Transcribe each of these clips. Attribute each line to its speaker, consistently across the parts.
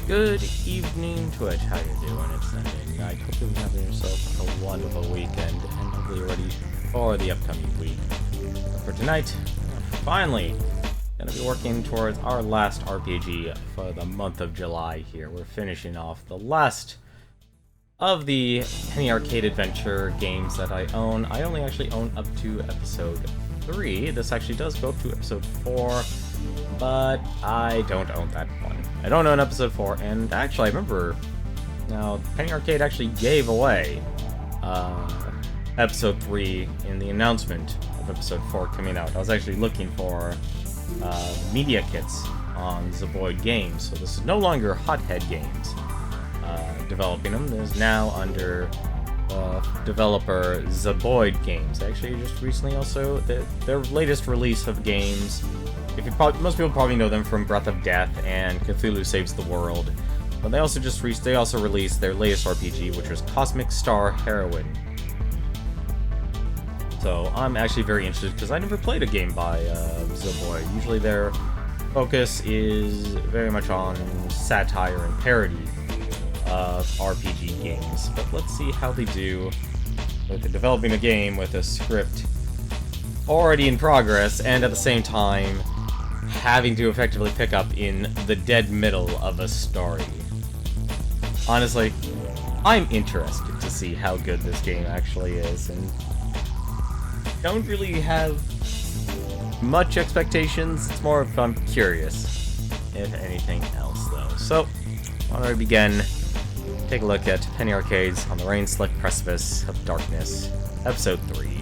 Speaker 1: Good evening, Twitch. How you doing? It's Sunday. I hope you're having yourself a wonderful weekend and hopefully you're ready for the upcoming week. For tonight, finally, gonna be working towards our last RPG for the month of July here. We're finishing off the last of the Penny Arcade Adventure games that I own. I only actually own up to episode 3. This actually does go up to episode 4, but I don't own that one. I don't own episode 4, and actually I remember now Penny Arcade actually gave away episode 3 in the announcement of episode 4 coming out. I was actually looking for media kits on Zeboyd Games, so this is no longer Hothead Games developing them. This is now under developer Zeboyd Games. Actually, just recently also their latest release of games. Most people probably know them from Breath of Death and Cthulhu Saves the World, but they also released their latest RPG, which was Cosmic Star Heroine. So I'm actually very interested because I never played a game by Zeboyd. Usually their focus is very much on satire and parody of RPG games, but let's see how they do with developing a game with a script already in progress and at the same time having to effectively pick up in the dead middle of a story. Honestly, I'm interested to see how good this game actually is, and don't really have much expectations. It's more of I'm curious, if anything else, though. So, why don't we begin? Take a look at Penny Arcade's on the Rain-Slick Precipice of Darkness, Episode 3.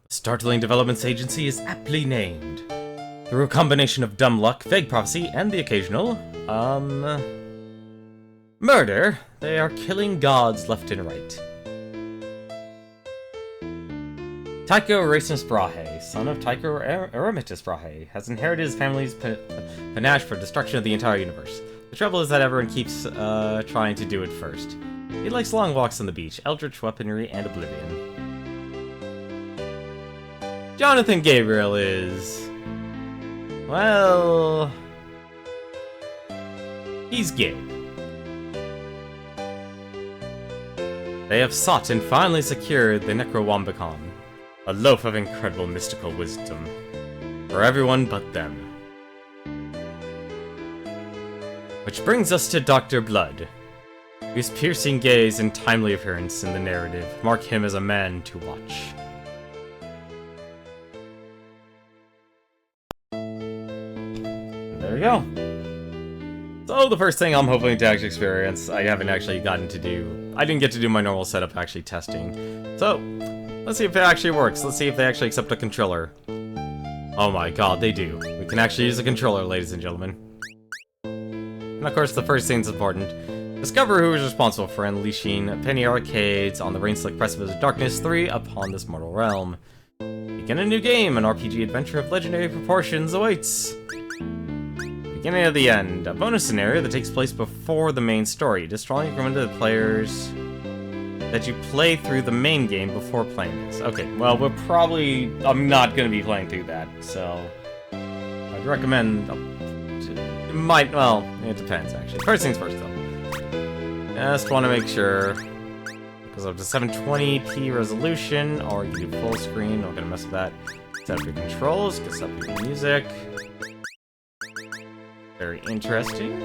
Speaker 1: Startling Developments Agency is aptly named. Through a combination of dumb luck, vague prophecy, and the occasional, murder, they are killing gods left and right. Tycho Erasmus Brahe, son of Tycho Eremitus Brahe, has inherited his family's panache for destruction of the entire universe. The trouble is that everyone keeps trying to do it first. He likes long walks on the beach, eldritch weaponry, and oblivion. Jonathan Gabriel is... well... he's Gabe. They have sought and finally secured the Necrowambicon, a loaf of incredible mystical wisdom, for everyone but them. Which brings us to Dr. Blood, whose piercing gaze and timely appearance in the narrative mark him as a man to watch. There we go. So the first thing I'm hoping to actually experience, I haven't actually gotten to do. I didn't get to do my normal setup actually testing. So, let's see if it actually works. Let's see if they actually accept a controller. Oh my god, they do. We can actually use a controller, ladies and gentlemen. And of course, the first thing that's important. Discover who is responsible for unleashing Penny Arcades on the Rain-Slick Precipice of Darkness 3 upon this mortal realm. Begin a new game, an RPG adventure of legendary proportions awaits. Beginning of the end, a bonus scenario that takes place before the main story. It is strongly recommended to the players that you play through the main game before playing this. Okay, well, I'm not going to be playing through that, so I'd recommend, it depends, actually. First things first, though. Just want to make sure, because of the 720p resolution, or you can do full screen, not going to mess with that. Set up your controls, set up your music. Very interesting.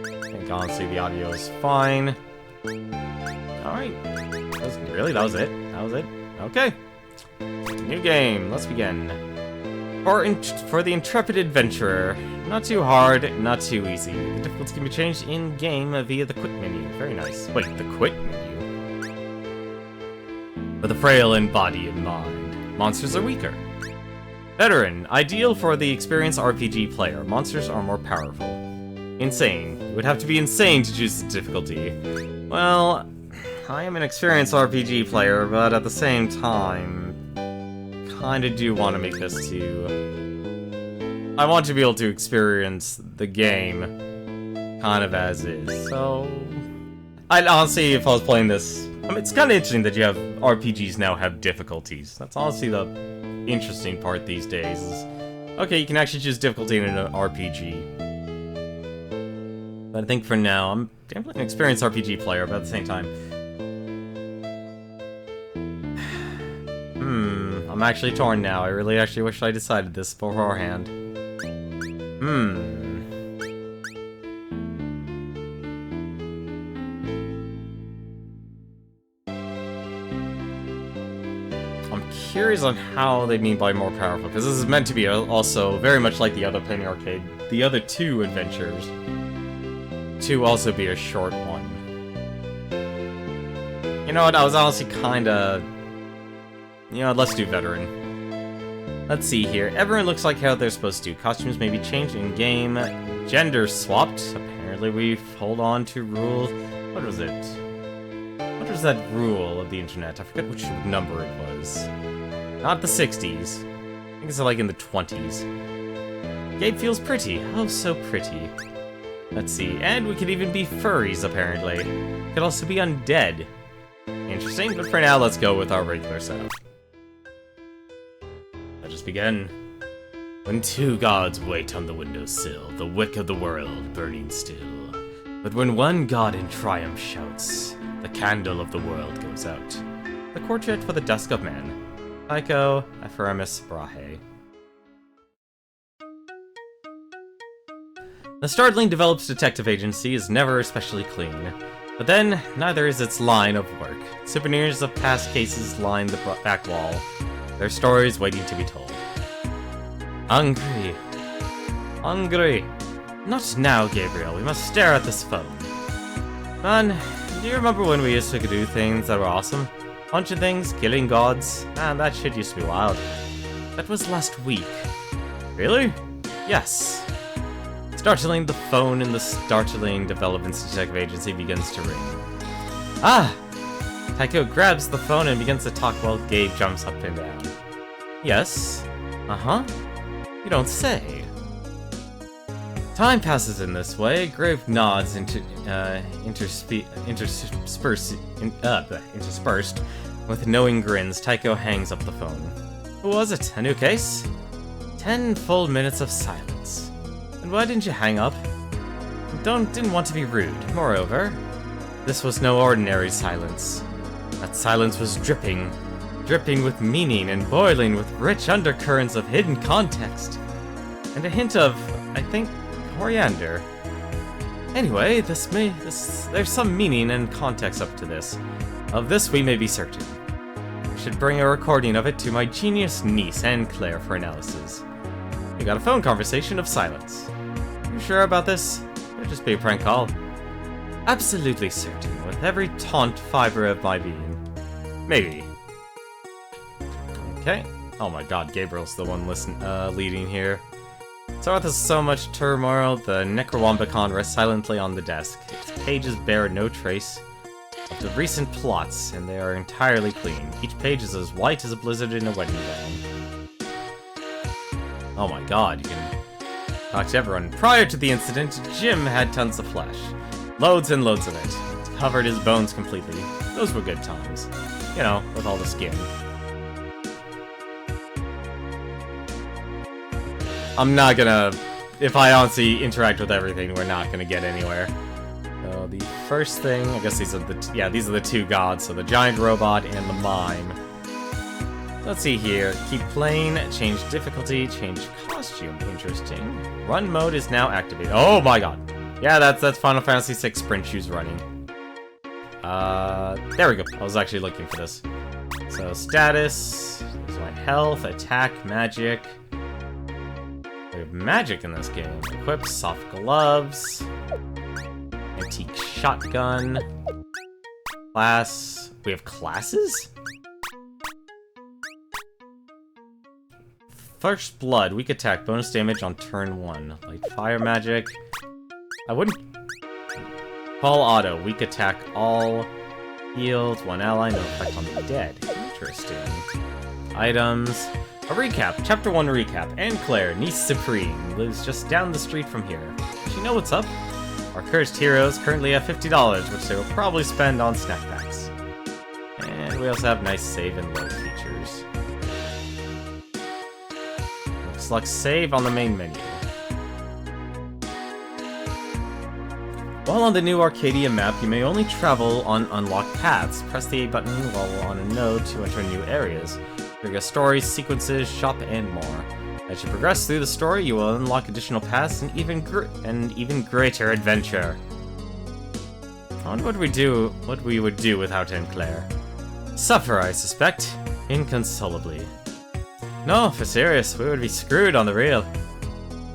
Speaker 1: I think honestly the audio is fine. Alright. That was it? That was it? Okay. New game. Let's begin. For the intrepid adventurer. Not too hard, not too easy. The difficulty can be changed in-game via the quit menu. Very nice. Wait, the quit menu? For the frail in body and mind, monsters are weaker. Veteran, ideal for the experienced RPG player. Monsters are more powerful. Insane. You would have to be insane to choose the difficulty. Well, I am an experienced RPG player, but at the same time, kinda do want to make this too. I want to be able to experience the game kind of as is. So, I'd honestly, if I was playing this, I mean, it's kind of interesting that you have RPGs now have difficulties. That's honestly the interesting part these days. Is, okay, you can actually choose difficulty in an RPG. But I think for now, I'm definitely an experienced RPG player, but at the same time, I'm actually torn now. I really actually wish I decided this beforehand. I'm curious on how they mean by more powerful, because this is meant to be also very much like the other Penny Arcade, the other two adventures, to also be a short one. You know what, I was honestly kinda... You know, let's do veteran. Let's see here. Everyone looks like how they're supposed to. Costumes may be changed in-game. Gender swapped. Apparently we hold on to rules. What was it? What was that rule of the internet? I forget which number it was. Not the 60s. I think it's like in the 20s. Gabe feels pretty. Oh, so pretty. Let's see. And we could even be furries, apparently. Could also be undead. Interesting, but for now, let's go with our regular setup. Let us begin. When two gods wait on the windowsill, the wick of the world burning still. But when one god in triumph shouts, the candle of the world goes out. The Quartet for the Dusk of Men. Tycho Ephraemus Brahe. The startling develops detective agency is never especially clean. But then, neither is its line of work. Souvenirs of past cases line the back wall, their stories waiting to be told. Hungry. Hungry. Not now, Gabriel. We must stare at this phone. Man, do you remember when we used to do things that were awesome? Punching things, killing gods. Man, that shit used to be wild. That was last week. Really? Yes. Startling, the phone in the startling developments detective agency begins to ring. Ah! Tycho grabs the phone and begins to talk while Gabe jumps up and down. Yes? Uh-huh? You don't say. Time passes in this way. Grave nods interspersed with knowing grins. Tycho hangs up the phone. Who was it? A new case? 10 full minutes of silence. And why didn't you hang up? Didn't want to be rude. Moreover, this was no ordinary silence. That silence was dripping with meaning and boiling with rich undercurrents of hidden context. And a hint of, I think, coriander. Anyway, there's some meaning and context up to this. Of this we may be certain. I should bring a recording of it to my genius niece, Anne Claire, for analysis. We got a phone conversation of silence. You sure about this? It'll just be a prank call. Absolutely certain, with every taut fiber of my being. Maybe. Okay. Oh my god, Gabriel's the one leading here. So with so much turmoil, the Necrowombicon rests silently on the desk. Its pages bear no trace of the recent plots, and they are entirely clean. Each page is as white as a blizzard in a wedding gown. Oh my god, you can talk to everyone. Prior to the incident, Jim had tons of flesh. Loads and loads of it. It covered his bones completely. Those were good times. You know, with all the skin. I'm not gonna... If I honestly interact with everything, we're not gonna get anywhere. So the first thing... I guess these are the two gods. So the giant robot and the mime. Let's see here. Keep playing, change difficulty, change costume. Interesting. Run mode is now activated. Oh my god. Yeah, that's Final Fantasy VI Sprint Shoes running. There we go. I was actually looking for this. So, status. There's my health, attack, magic. We have magic in this game. Equip, soft gloves. Antique shotgun. Class. We have classes? First blood, weak attack, bonus damage on turn 1. Light fire magic. I wouldn't... Fall auto, weak attack, all heals, one ally, no effect on the dead. Interesting. Items. A recap, chapter 1 recap. Anne Claire, niece supreme, lives just down the street from here. Does she know what's up? Our cursed heroes currently have $50, which they will probably spend on snack packs. And we also have nice save and load features. Select save on the main menu. While on the new Arcadia map, you may only travel on unlocked paths. Press the A button while on a node to enter new areas. Trigger stories, sequences, shop, and more. As you progress through the story, you will unlock additional paths and even greater adventure. I wonder what we would do without Enclair. Suffer, I suspect, inconsolably. No, for serious, we would be screwed on the real.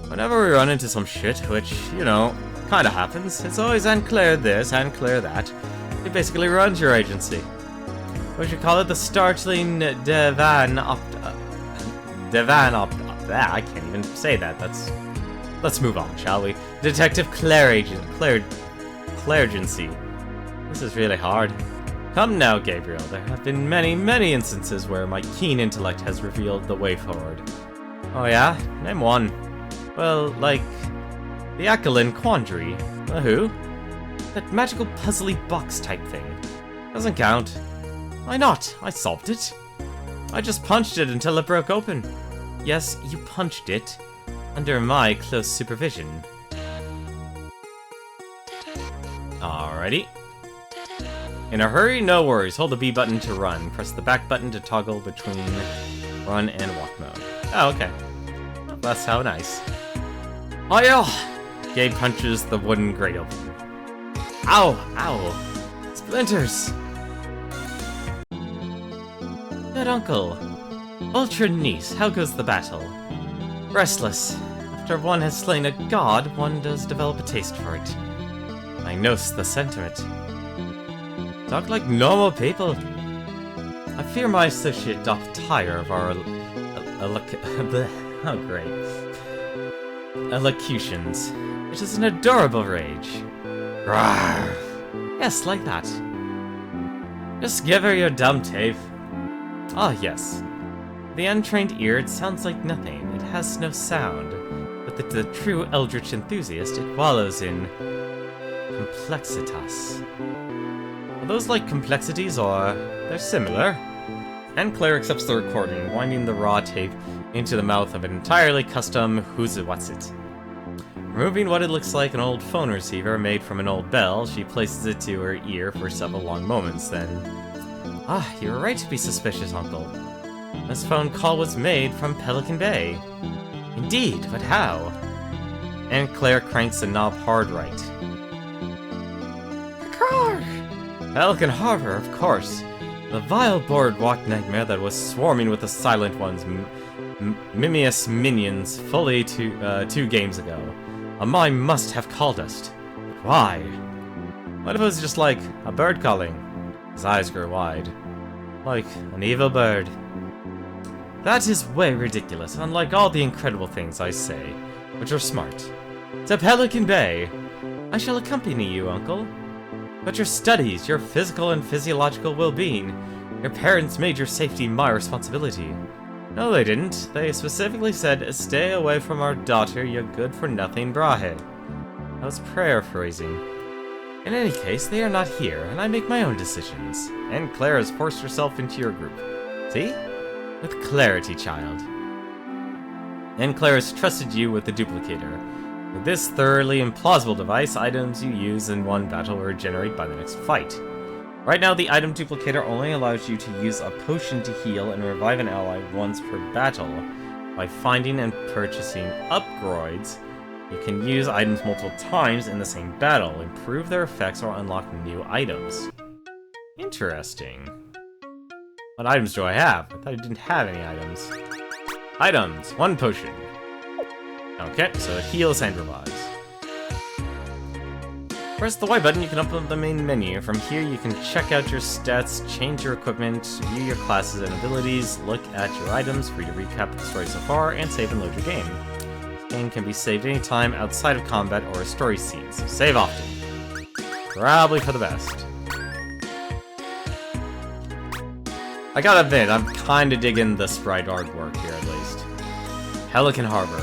Speaker 1: Whenever we run into some shit, which, you know, kinda happens, it's always Enclair this, Enclair that. It basically runs your agency. We should call it the startling I can't even say that. Let's move on, shall we? Detective Clairgency. This is really hard. Come now, Gabriel. There have been many, many instances where my keen intellect has revealed the way forward. Oh yeah? Name one. Well, like the Ackland Quandary. Who? That magical puzzly box type thing. Doesn't count. Why not? I solved it. I just punched it until it broke open. Yes, you punched it. Under my close supervision. Alrighty. In a hurry? No worries. Hold the B button to run. Press the back button to toggle between run and walk mode. Oh, okay. That's how nice. Hiya! Gabe punches the wooden grate open. Ow! Ow! Splinters! Good uncle. Ultra neat. How goes the battle? Restless. After one has slain a god, one does develop a taste for it. I knows the sentiment. Talk like normal people. I fear my associate doth tire of our elocutions. It is an adorable rage. Rawr. Yes, like that. Just give her your dumb tape. Ah, yes. The untrained ear, it sounds like nothing. It has no sound. But the true eldritch enthusiast, it wallows in complexitas. Are those like complexities, or they're similar? And Claire accepts the recording, winding the raw tape into the mouth of an entirely custom who's-it-what's-it. Removing what it looks like an old phone receiver made from an old bell, she places it to her ear for several long moments, then... Ah, you were right to be suspicious, Uncle. This phone call was made from Pelican Bay. Indeed, but how? And Claire cranks the knob hard right. Pelican Harbor, of course. The vile boardwalk nightmare that was swarming with the Silent One's mimious minions fully 2 games ago. A mime must have called us. But why? What if it was just like a bird calling? His eyes grew wide. Like an evil bird. That is way ridiculous, unlike all the incredible things I say, which are smart. To Pelican Bay! I shall accompany you, Uncle. But your studies, your physical and physiological well-being, your parents made your safety my responsibility. No, they didn't. They specifically said, stay away from our daughter, you good-for-nothing Brahe. I was paraphrasing. In any case, they are not here, and I make my own decisions. And Claire has forced herself into your group. See? With clarity, child. And Claire has trusted you with the duplicator. With this thoroughly implausible device, items you use in one battle will regenerate by the next fight. Right now, the item duplicator only allows you to use a potion to heal and revive an ally once per battle. By finding and purchasing upgrades, you can use items multiple times in the same battle, improve their effects, or unlock new items. Interesting. What items do I have? I thought I didn't have any items. Items! 1 potion. Okay, so it heals and revives. Press the Y button, you can open the main menu. From here, you can check out your stats, change your equipment, view your classes and abilities, look at your items, free to recap the story so far, and save and load your game. This game can be saved anytime outside of combat or a story scene, so save often. Probably for the best. I gotta admit, I'm kinda digging the sprite artwork here at least. Pelican Harbor.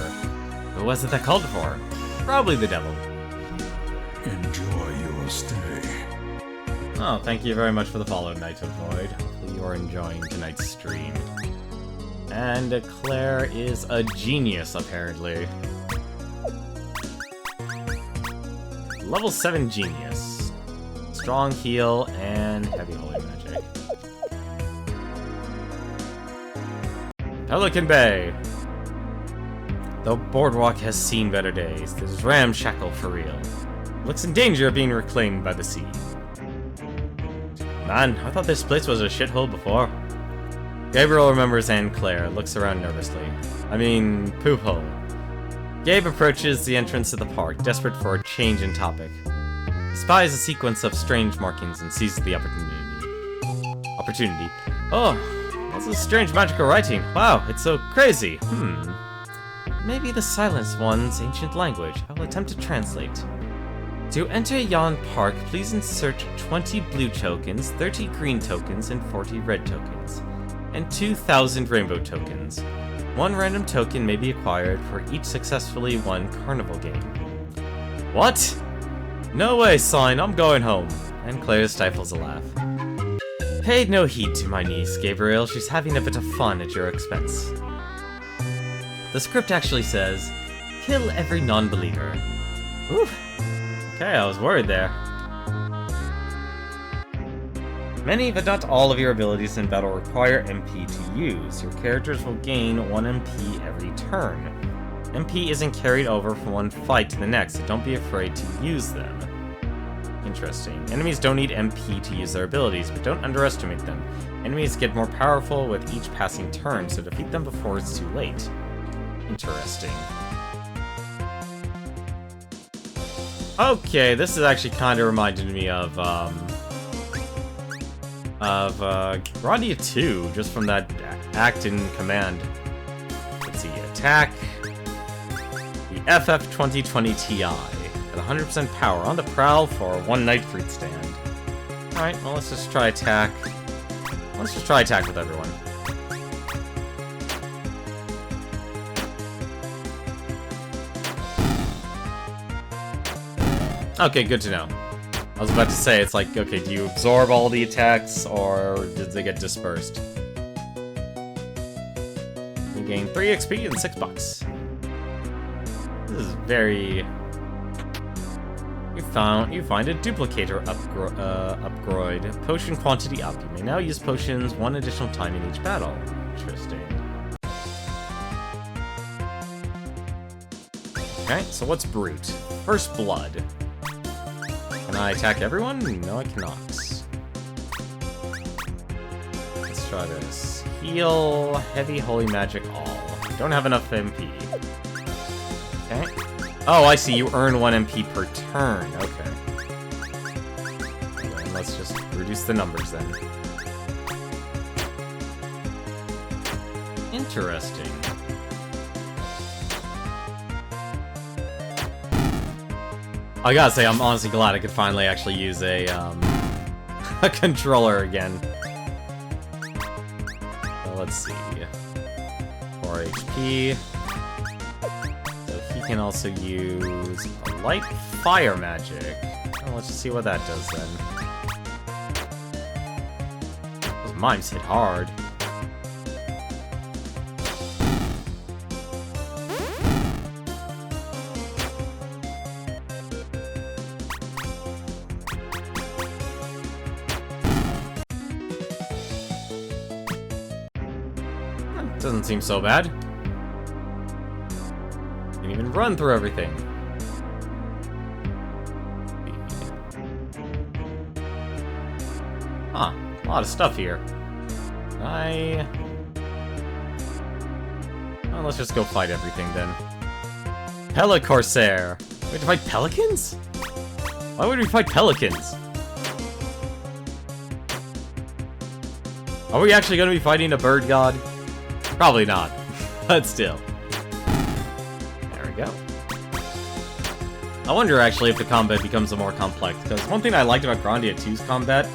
Speaker 1: Who was it that called for? Probably the devil.
Speaker 2: In stay.
Speaker 1: Oh, thank you very much for the follow, Knight of Void. Hopefully you are enjoying tonight's stream. And Claire is a genius, apparently. Level 7 genius. Strong heal and heavy holy magic. Pelican Bay. The boardwalk has seen better days. This ramshackle for real. Looks in danger of being reclaimed by the sea. Man, I thought this place was a shithole before. Gabriel remembers Anne Claire, looks around nervously. I mean, poop hole. Gabe approaches the entrance of the park, desperate for a change in topic. He spies a sequence of strange markings and seizes the opportunity. Oh, that's a strange magical writing. Wow, it's so crazy. Maybe the Silenced One's ancient language. I will attempt to translate. To enter Yon Park, please insert 20 blue tokens, 30 green tokens, and 40 red tokens. And 2,000 rainbow tokens. One random token may be acquired for each successfully won carnival game. What? No way, sign, I'm going home. And Claire stifles a laugh. Paid no heed to my niece, Gabriel. She's having a bit of fun at your expense. The script actually says, kill every non-believer. Oof. Okay, I was worried there. Many, but not all of your abilities in battle require MP to use. Your characters will gain 1 MP every turn. MP isn't carried over from one fight to the next, so don't be afraid to use them. Interesting. Enemies don't need MP to use their abilities, but don't underestimate them. Enemies get more powerful with each passing turn, so defeat them before it's too late. Interesting. Okay, this is actually kind of reminded me of Grandia 2, just from that act in command. Let's see, attack the FF 2020 Ti at 100% power on the prowl for one night fruit stand. Alright, well, let's just try attack. Let's just try attack with everyone. Okay, good to know. I was about to say, it's like, okay, do you absorb all the attacks, or did they get dispersed? You gain 3 XP and $6. This is very... You find a duplicator upgrade. Potion quantity up. You may now use potions 1 additional time in each battle. Interesting. Okay, so what's Brute? First Blood. Can I attack everyone? No, I cannot. Let's try this. Heal, heavy, holy magic, all. Don't have enough MP. Okay. Oh, I see. You earn 1 MP per turn. Okay. Then let's just reduce the numbers then. Interesting. I gotta say, I'm honestly glad I could finally actually use a controller again. So let's see. 4 HP. So he can also use a light fire magic. Oh, let's just see what that does then. Those mimes hit hard. Doesn't seem so bad. You can even run through everything. Huh, a lot of stuff here. Well, let's just go fight everything then. Corsair. We have to fight pelicans? Why would we fight pelicans? Are we actually going to be fighting a bird god? Probably not, but still. There we go. I wonder, actually, if the combat becomes more complex, because one thing I liked about Grandia 2's combat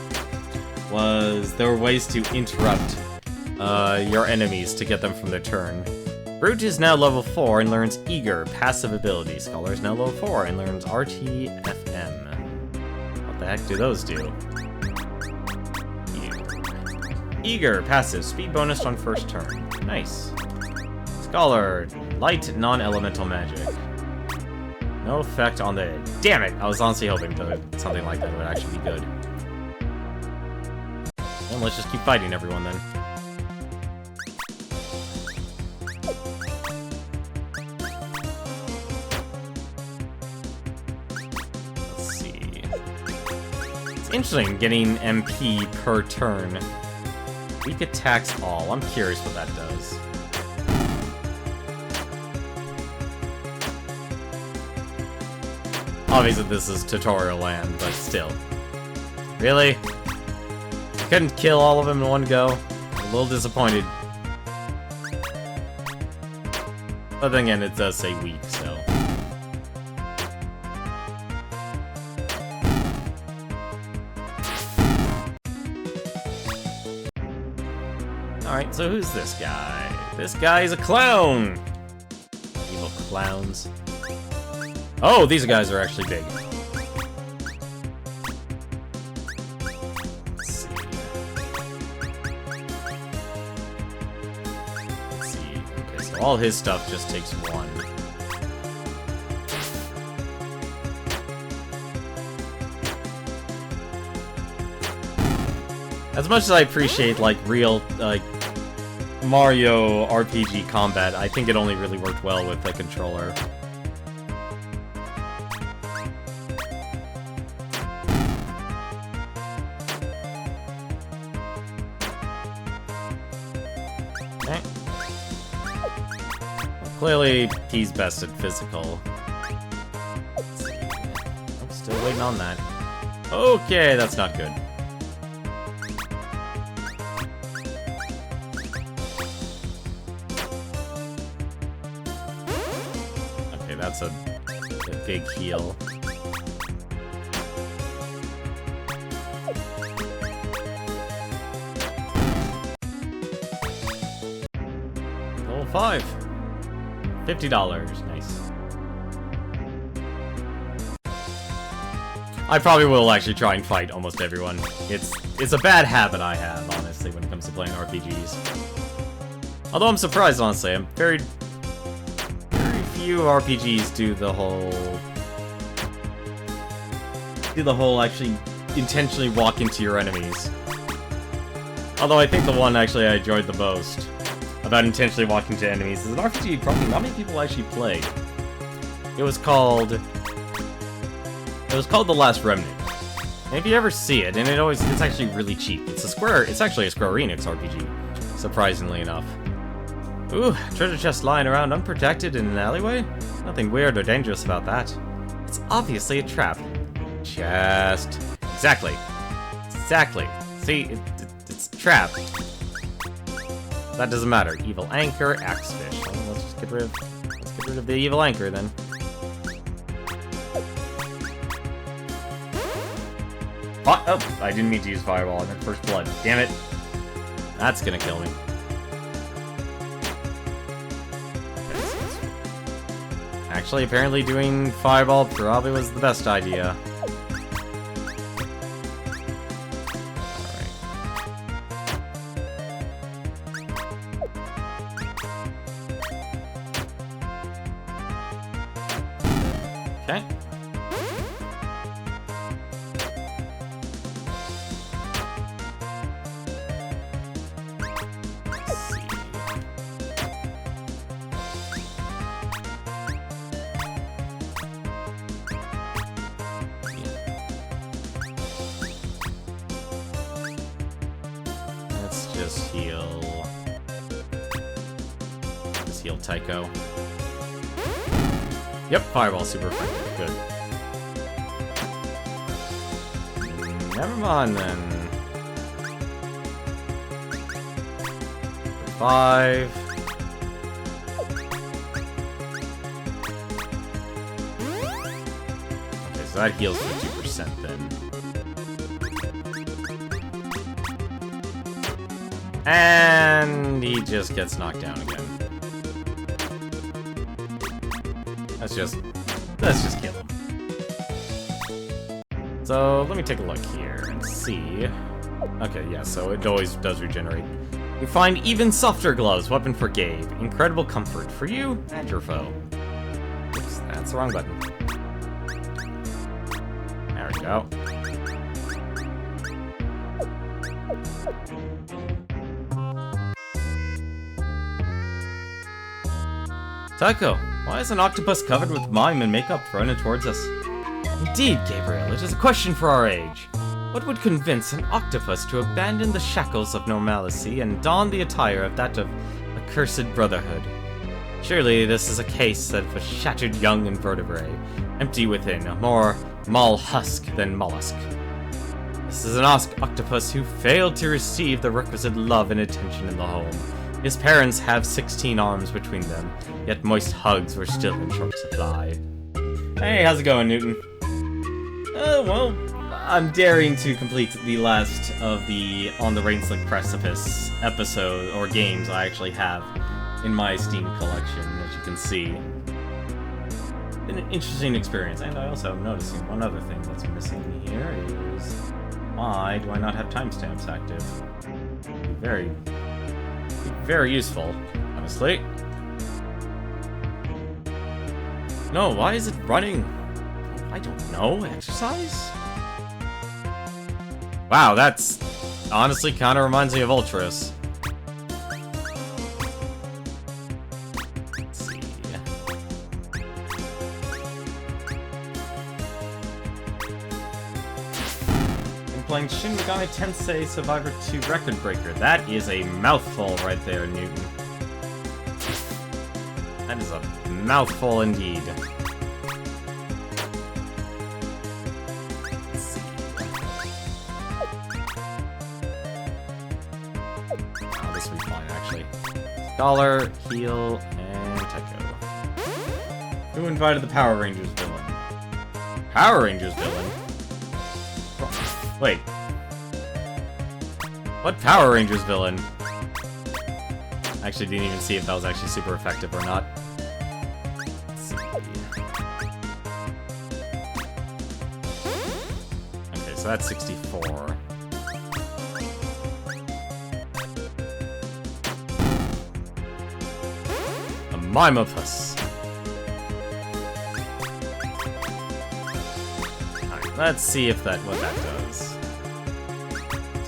Speaker 1: was there were ways to interrupt your enemies to get them from their turn. Brute is now level 4 and learns Eager, passive ability. Scholar is now level 4 and learns RTFM. the heck do those do? Eager, passive, speed bonus on first turn. Nice. Scholar, light, non-elemental magic. No effect on the... Damn it! I was honestly hoping that something like that would actually be good. Well, let's just keep fighting everyone then. Let's see. It's interesting getting MP per turn. Weak attacks all. I'm curious what that does. Obviously, this is tutorial land, but still. Really? Couldn't kill all of them in one go? I'm a little disappointed. But then again, it does say weak, so... Alright, so who's this guy? This guy is a clown! Evil clowns. Oh, these guys are actually big. Let's see. Okay, so all his stuff just takes one. As much as I appreciate, like, real, like, Mario RPG combat, I think it only really worked well with the controller. Okay. Well, clearly, he's best at physical. Let's see. I'm still waiting on that. Okay, that's not good. That's a big heal. Level 5. $50. Nice. I probably will actually try and fight almost everyone. It's a bad habit I have, honestly, when it comes to playing RPGs. Although I'm surprised, honestly. I'm very few RPGs do the whole actually intentionally walk into your enemies. Although I think the one actually I enjoyed the most about intentionally walking into enemies is an RPG probably not many people actually play. It was called The Last Remnant. And if you ever see it, and it's actually really cheap. It's actually a Square Enix RPG, surprisingly enough. Ooh, treasure chest lying around unprotected in an alleyway? Nothing weird or dangerous about that. It's obviously a trap. Chest. Exactly. Exactly. See, it's a trap. That doesn't matter. Evil anchor, axe fish. Well, let's get rid of the evil anchor then. Oh, I didn't mean to use fireball. I meant first blood. Damn it. That's gonna kill me. Actually, apparently doing fireball probably was the best idea. Okay. Let's just heal. Just heal Tycho. Yep, fireball super effective. Good. Never mind then. 5. Okay, so that heals 50% then. And he just gets knocked down again. Let's just kill him. So, let me take a look here and see. Okay, yeah, so it always does regenerate. You find even softer gloves, weapon for Gabe. Incredible comfort for you and your foe. Oops, that's the wrong button. There we go. Tycho, why is an octopus covered with mime and makeup running towards us? Indeed, Gabriel, it is a question for our age. What would convince an octopus to abandon the shackles of normalcy and don the attire of that of accursed brotherhood? Surely this is a case of a shattered young invertebrate, empty within, a more mall husk than mollusk. This is an octopus who failed to receive the requisite love and attention in the home. His parents have 16 arms between them, yet moist hugs were still in short supply. Hey, how's it going, Newton? Well, I'm daring to complete the last of the On the Rainslick Precipice episode, or games I actually have in my Steam collection, as you can see. Been an interesting experience, and I also am noticing one other thing that's missing here is... why do I not have timestamps active? Very useful, honestly. No, why is it running? I don't know, exercise? Wow, that's honestly kind of reminds me of Ultras. Let's see. I'm playing Shin Megami Tensei Survivor 2 Record Breaker. That is a mouthful right there, Newton. That is a mouthful indeed. Scholar, Heal, and Tycho. Who invited the Power Rangers villain? Power Rangers villain? Wait. What Power Rangers villain? Actually, didn't even see if that was actually super effective or not. Let's see. Okay, so that's 64. Mimopus. Alright, let's see if what that does.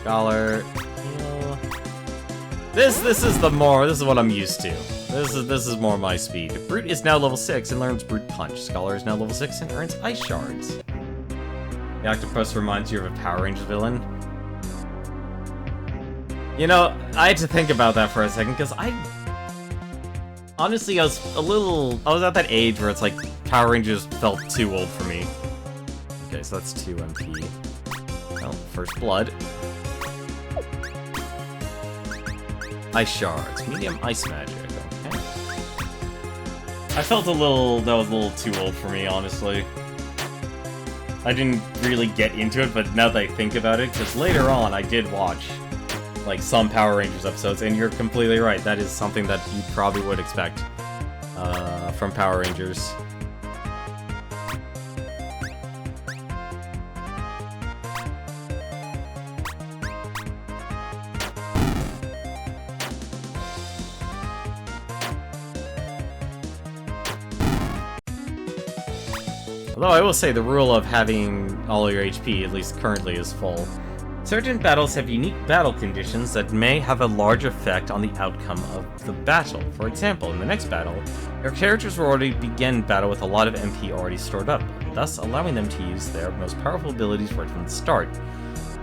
Speaker 1: Scholar, heal. This is what I'm used to. This is more my speed. Brute is now level 6 and learns Brute Punch. Scholar is now level 6 and earns Ice Shards. The octopus reminds you of a Power Rangers villain. You know, I had to think about that for a second, because honestly, I was at that age where it's like, Power Rangers felt too old for me. Okay, so that's 2 MP. Well, first blood. Ice Shards, medium ice magic, okay. I felt that was a little too old for me, honestly. I didn't really get into it, but now that I think about it, because later on I did watch like some Power Rangers episodes, and you're completely right. That is something that you probably would expect from Power Rangers. Although I will say the rule of having all your HP, at least currently, is full. Certain battles have unique battle conditions that may have a large effect on the outcome of the battle. For example, in the next battle, your characters will already begin battle with a lot of MP already stored up, thus allowing them to use their most powerful abilities right from the start.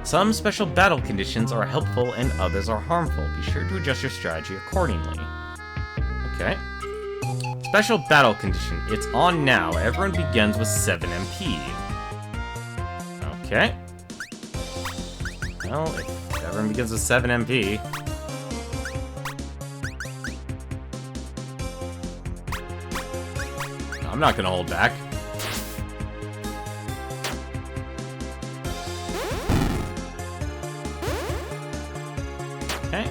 Speaker 1: Some special battle conditions are helpful and others are harmful. Be sure to adjust your strategy accordingly. Okay. Special battle condition. It's on now. Everyone begins with 7 MP. Okay. Well, if everyone begins with 7 MP... I'm not gonna hold back. Okay.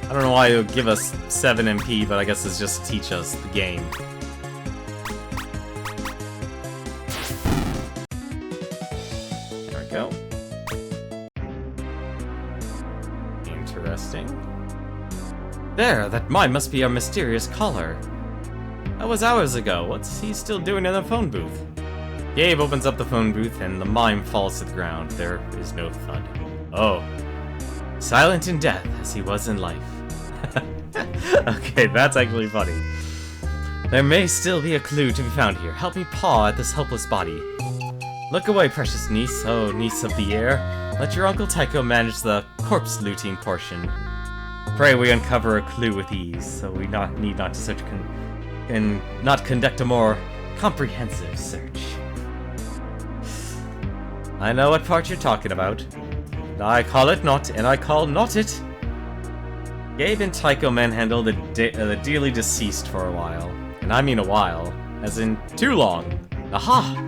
Speaker 1: I don't know why it would give us 7 MP, but I guess it's just to teach us the game. we go. Interesting. There, that mine must be our mysterious caller. That was hours ago. What's he still doing in the phone booth? Gabe opens up the phone booth and the mime falls to the ground. There is no thud. Oh. Silent in death as he was in life. Okay, that's actually funny. There may still be a clue to be found here. Help me paw at this helpless body. Look away, precious niece. Oh, niece of the air. Let your Uncle Tycho manage the corpse looting portion. Pray we uncover a clue with ease, so we need not to search and not conduct a more comprehensive search. I know what part you're talking about. I call it not, and I call not it. Gabe and Tycho manhandle the dearly deceased for a while. And I mean a while, as in too long. Aha!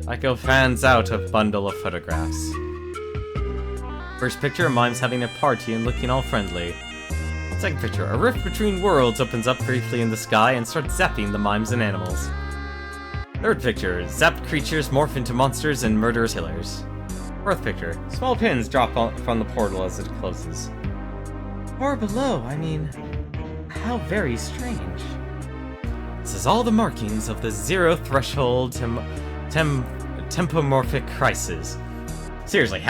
Speaker 1: Tycho fans out a bundle of photographs. First picture, mime's having a party and looking all friendly. Second picture, a rift between worlds opens up briefly in the sky and starts zapping the mimes and animals. Third picture, zapped creatures morph into monsters and murderous killers. Fourth picture, small pins drop from the portal as it closes. Or below, I mean, how very strange. This is all the markings of the zero threshold tempomorphic crisis. Seriously,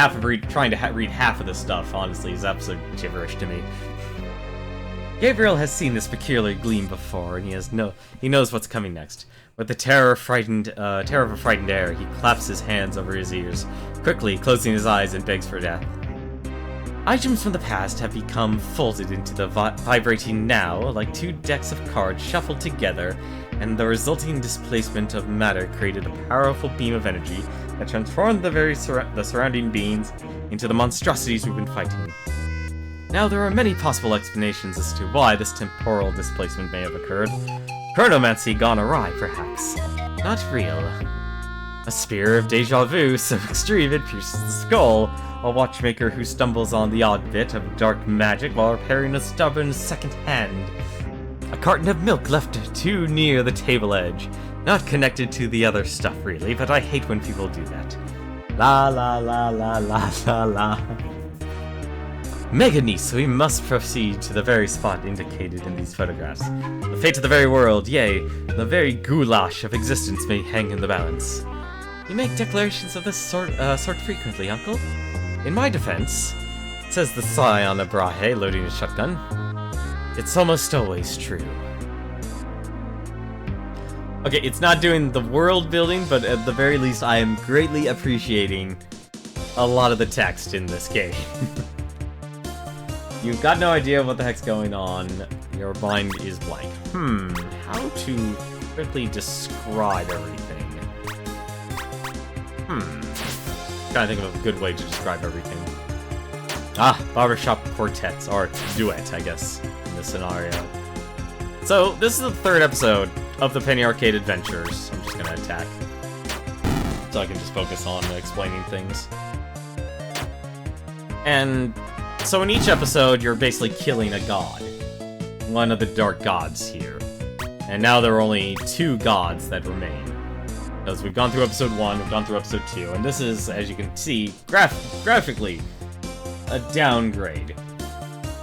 Speaker 1: trying to read half of this stuff, honestly, is absolute gibberish to me. Gabriel has seen this peculiar gleam before, and he knows what's coming next. With the terror of a frightened air, he claps his hands over his ears, quickly closing his eyes and begs for death. Items from the past have become folded into the vibrating now, like two decks of cards shuffled together, and the resulting displacement of matter created a powerful beam of energy that transformed the surrounding beings into the monstrosities we've been fighting. Now, there are many possible explanations as to why this temporal displacement may have occurred. Chronomancy gone awry, perhaps. Not real. A spear of deja vu so extreme it pierces the skull. A watchmaker who stumbles on the odd bit of dark magic while repairing a stubborn second hand. A carton of milk left too near the table edge. Not connected to the other stuff, really, but I hate when people do that. La la la la la la la. Mega niece, we must proceed to the very spot indicated in these photographs. The fate of the very world, yea, the very goulash of existence may hang in the balance. You make declarations of this sort frequently, Uncle? In my defense, says the Scion of Brahe, loading his shotgun, it's almost always true. Okay, it's not doing the world building, but at the very least I am greatly appreciating a lot of the text in this game. You've got no idea what the heck's going on. Your mind is blank. How to quickly describe everything? Trying to think of a good way to describe everything. Barbershop quartets, or duet, I guess, in this scenario. So, this is the third episode of the Penny Arcade Adventures. I'm just gonna attack, so I can just focus on explaining things. And so in each episode, you're basically killing a god. One of the dark gods here. And now there are only 2 gods that remain. Because we've gone through episode 1, we've gone through episode 2, and this is, as you can see, graphically, a downgrade.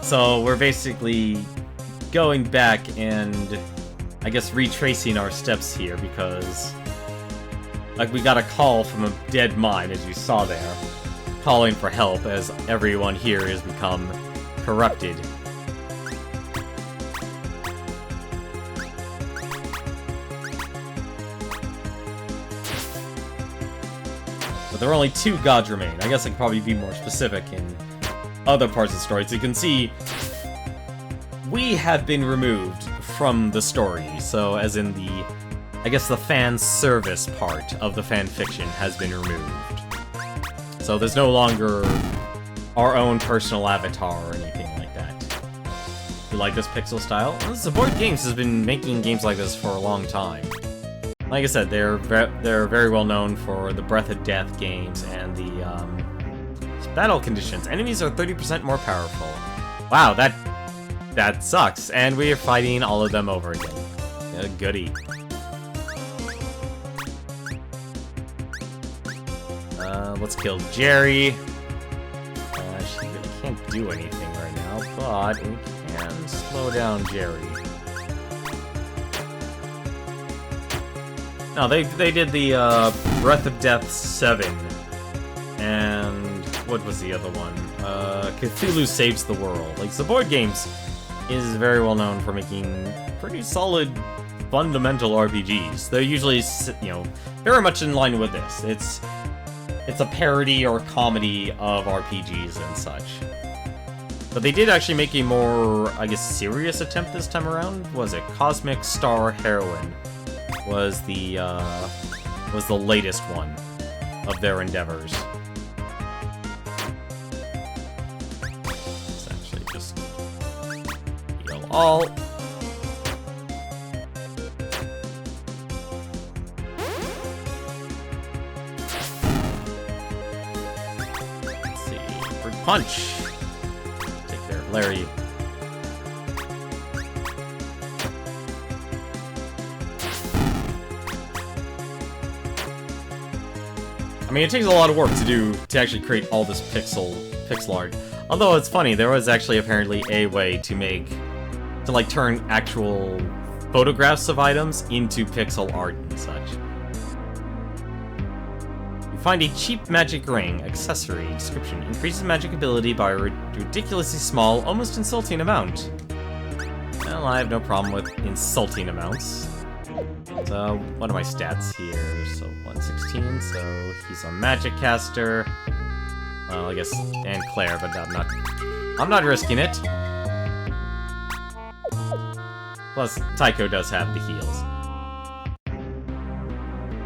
Speaker 1: So we're basically going back and, I guess, retracing our steps here, because, like, we got a call from a dead mine, as you saw there, calling for help, as everyone here has become corrupted. But there are only 2 gods remain. I guess I could probably be more specific in other parts of the story. So you can see, we have been removed from the story. So as in the, I guess the fan service part of the fan fiction has been removed. So there's no longer our own personal avatar or anything like that. You like this pixel style? Well, Support Games has been making games like this for a long time. Like I said, they're very well known for the Breath of Death games and the battle conditions. Enemies are 30% more powerful. Wow, that sucks. And we are fighting all of them over again. Goody. Let's kill Jerry. She really can't do anything right now, but we can slow down Jerry. No, they did the Breath of Death 7, and what was the other one? Cthulhu Saves the World. Like, the board games is very well known for making pretty solid, fundamental RPGs. They're usually, you know, very much in line with this. It's a parody or comedy of RPGs and such. But they did actually make a more, I guess, serious attempt this time around. Was it Cosmic Star Heroine? Was the latest one of their endeavors. Let's actually just heal all. Let's see. Fruit Punch. Take care of Larry. I mean, it takes a lot of work to actually create all this pixel art. Although it's funny, there was actually apparently a way to like turn actual photographs of items into pixel art and such. You find a cheap magic ring accessory. Description: increases magic ability by a ridiculously small, almost insulting amount. Well, I have no problem with insulting amounts. So, what are my stats here? So, 116, so he's a magic caster. Well, I guess, and Claire, but I'm not risking it. Plus, Tycho does have the heals.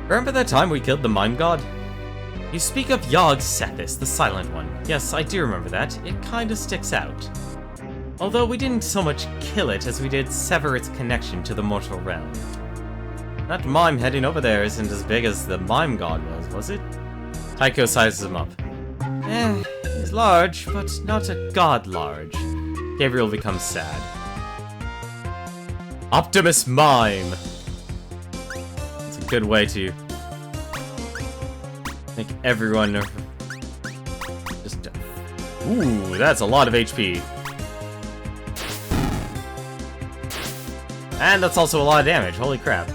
Speaker 1: Remember that time we killed the Mime God? You speak of Yogg Sathis, the Silent One. Yes, I do remember that. It kinda sticks out. Although we didn't so much kill it as we did sever its connection to the mortal realm. That mime heading over there isn't as big as the Mime God was it? Tycho sizes him up. He's large, but not a god large. Gabriel becomes sad. Optimus Mime! It's a good way to make everyone just... Ooh, that's a lot of HP. And that's also a lot of damage, holy crap.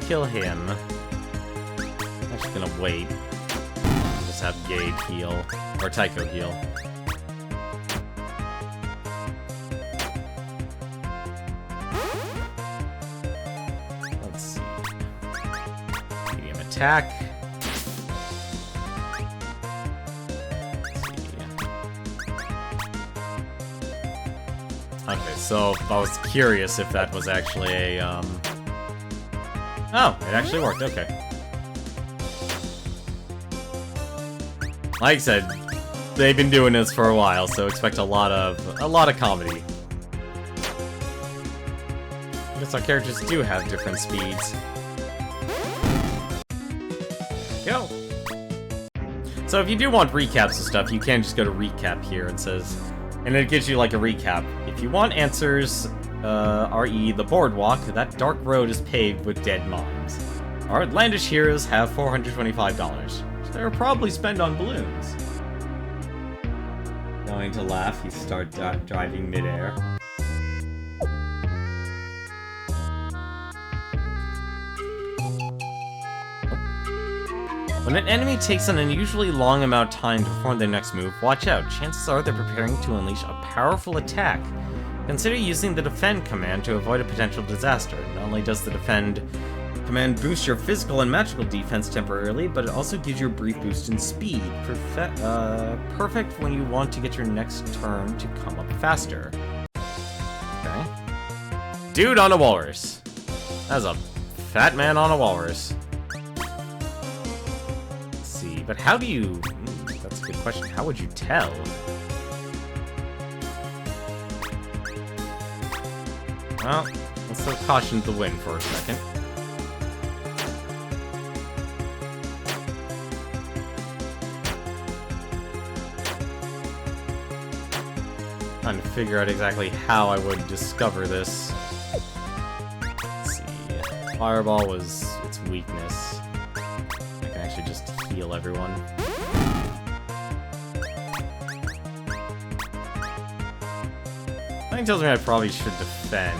Speaker 1: Kill him. I'm actually gonna wait. Just have Gabe heal. Or Tycho heal. Let's see. Medium attack. Let's see. Okay, so I was curious if that was actually a, Oh, it actually worked, okay. Like I said, they've been doing this for a while, so expect a lot of comedy. I guess our characters do have different speeds. Go! So if you do want recaps of stuff, you can just go to recap here and it gives you like a recap. If you want answers, re the boardwalk, that dark road is paved with dead mimes. Our outlandish heroes have $425, which they'll probably spend on balloons. Going to laugh, you start driving midair. When an enemy takes an unusually long amount of time to perform their next move, watch out. Chances are they're preparing to unleash a powerful attack. Consider using the defend command to avoid a potential disaster. Not only does the defend command boost your physical and magical defense temporarily, but it also gives you a brief boost in speed. Perfect when you want to get your next turn to come up faster. Okay. Dude on a walrus. That's a fat man on a walrus. Let's see, but how do you... that's a good question. How would you tell? Well, let's throw caution to the wind for a second. Trying to figure out exactly how I would discover this. Let's see. Fireball was its weakness. I can actually just heal everyone. Something tells me I probably should defend.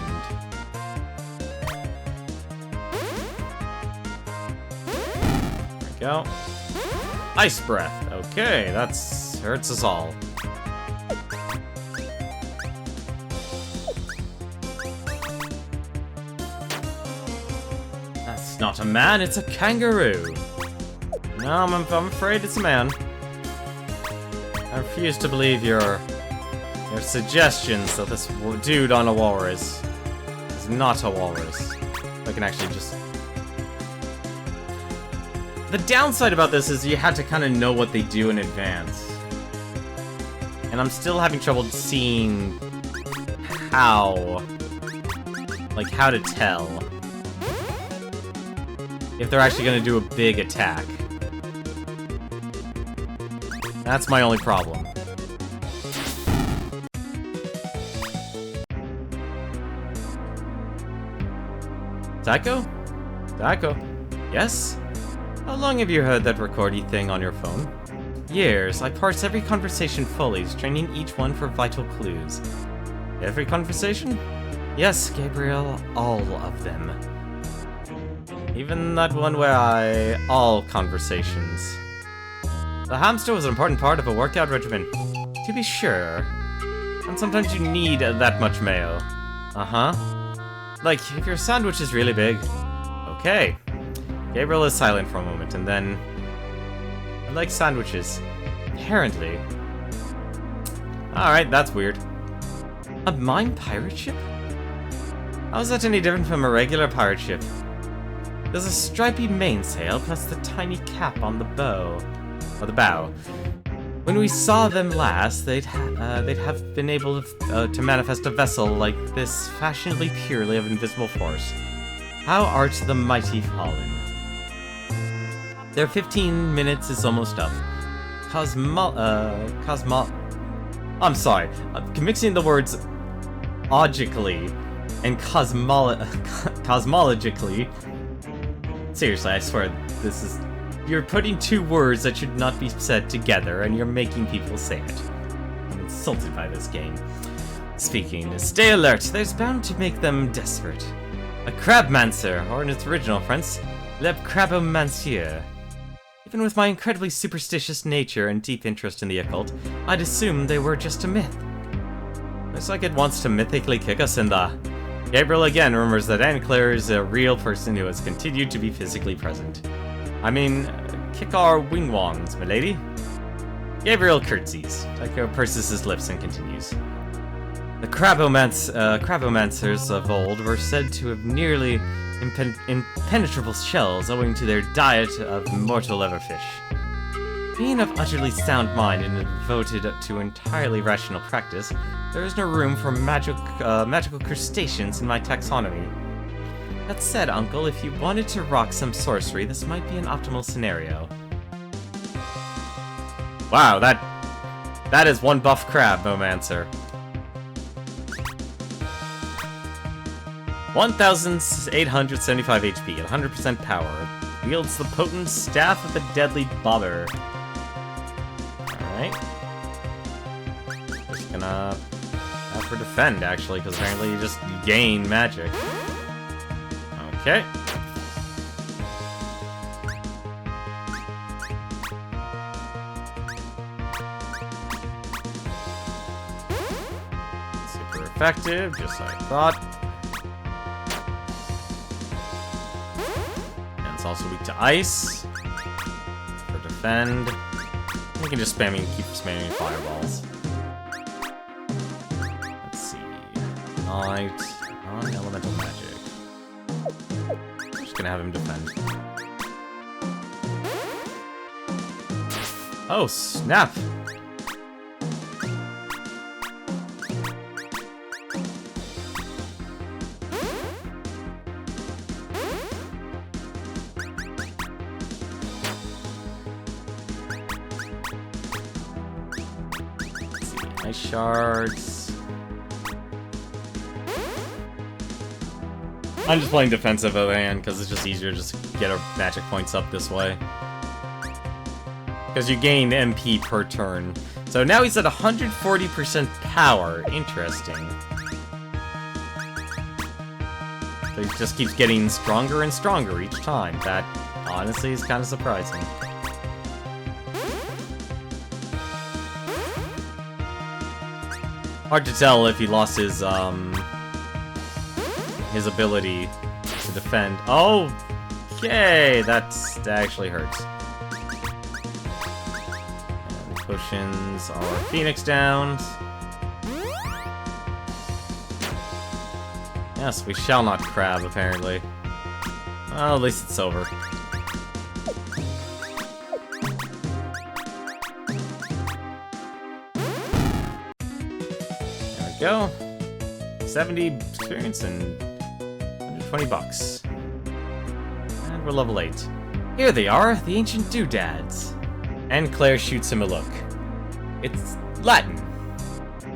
Speaker 1: There we go. Ice Breath. Okay, that's hurts us all. That's not a man, it's a kangaroo. No, I'm afraid it's a man. I refuse to believe your suggestions that this dude on a walrus is not a walrus. I can actually just... The downside about this is you had to kind of know what they do in advance. And I'm still having trouble seeing how... Like, how to tell if they're actually going to do a big attack. That's my only problem. Taiko? Taiko? Yes? How long have you heard that recordy thing on your phone? Years. I parse every conversation fully, straining each one for vital clues. Every conversation? Yes, Gabriel, all of them. Even that one where all conversations. The hamster was an important part of a workout regimen. To be sure. And sometimes you need that much mayo. Uh-huh. Like, if your sandwich is really big. Okay. Gabriel is silent for a moment, and then... I like sandwiches. Apparently. Alright, that's weird. A mine pirate ship? How is that any different from a regular pirate ship? There's a stripy mainsail, plus the tiny cap on the bow. Or the bow. When we saw them last, they'd have been able to manifest a vessel like this, fashionably purely of invisible force. How art the mighty fallen? Their 15 minutes is almost up. I'm sorry. I'm mixing the words logically and cosmologically. Seriously, I swear, this is... You're putting two words that should not be said together, and you're making people say it. I'm insulted by this game. Speaking, stay alert. There's bound to make them desperate. A crabmancer, or in its original French, le crabomancier. Even with my incredibly superstitious nature and deep interest in the occult, I'd assume they were just a myth. Looks like it wants to mythically kick us in the... Gabriel again remembers that Anne Claire is a real person who has continued to be physically present. I mean, kick our wing-wongs, milady. Gabriel curtsies. Taiko purses his lips and continues. The crabomancers of old were said to have nearly impenetrable shells owing to their diet of mortal leatherfish. Being of utterly sound mind and devoted to entirely rational practice, there is no room for magical crustaceans in my taxonomy. That said, Uncle, if you wanted to rock some sorcery, this might be an optimal scenario. Wow, that is one buff crabomancer. 1,875 HP at 100% power. Wields the potent Staff of the Deadly Bobber. Alright. Just gonna have her defend, actually, because apparently you just gain magic. Okay. Super effective, just like I thought. And it's also weak to ice. For defend. We can just keep spamming fireballs. Let's see. Night. Non-elemental magic. Gonna have him defend. Oh, snap! Let's see. Ice shards. I'm just playing defensive hand because it's just easier to just get our magic points up this way. Because you gain MP per turn. So now he's at 140% power. Interesting. So he just keeps getting stronger and stronger each time. That, honestly, is kind of surprising. Hard to tell if he lost his ability to defend. Oh, okay, that actually hurts. And potions are Phoenix Downs. Yes, we shall not crab, apparently. Well, at least it's over. There we go. 70 experience and 120 bucks. And we're level 8. Here they are, the ancient doodads. And Claire shoots him a look. It's Latin.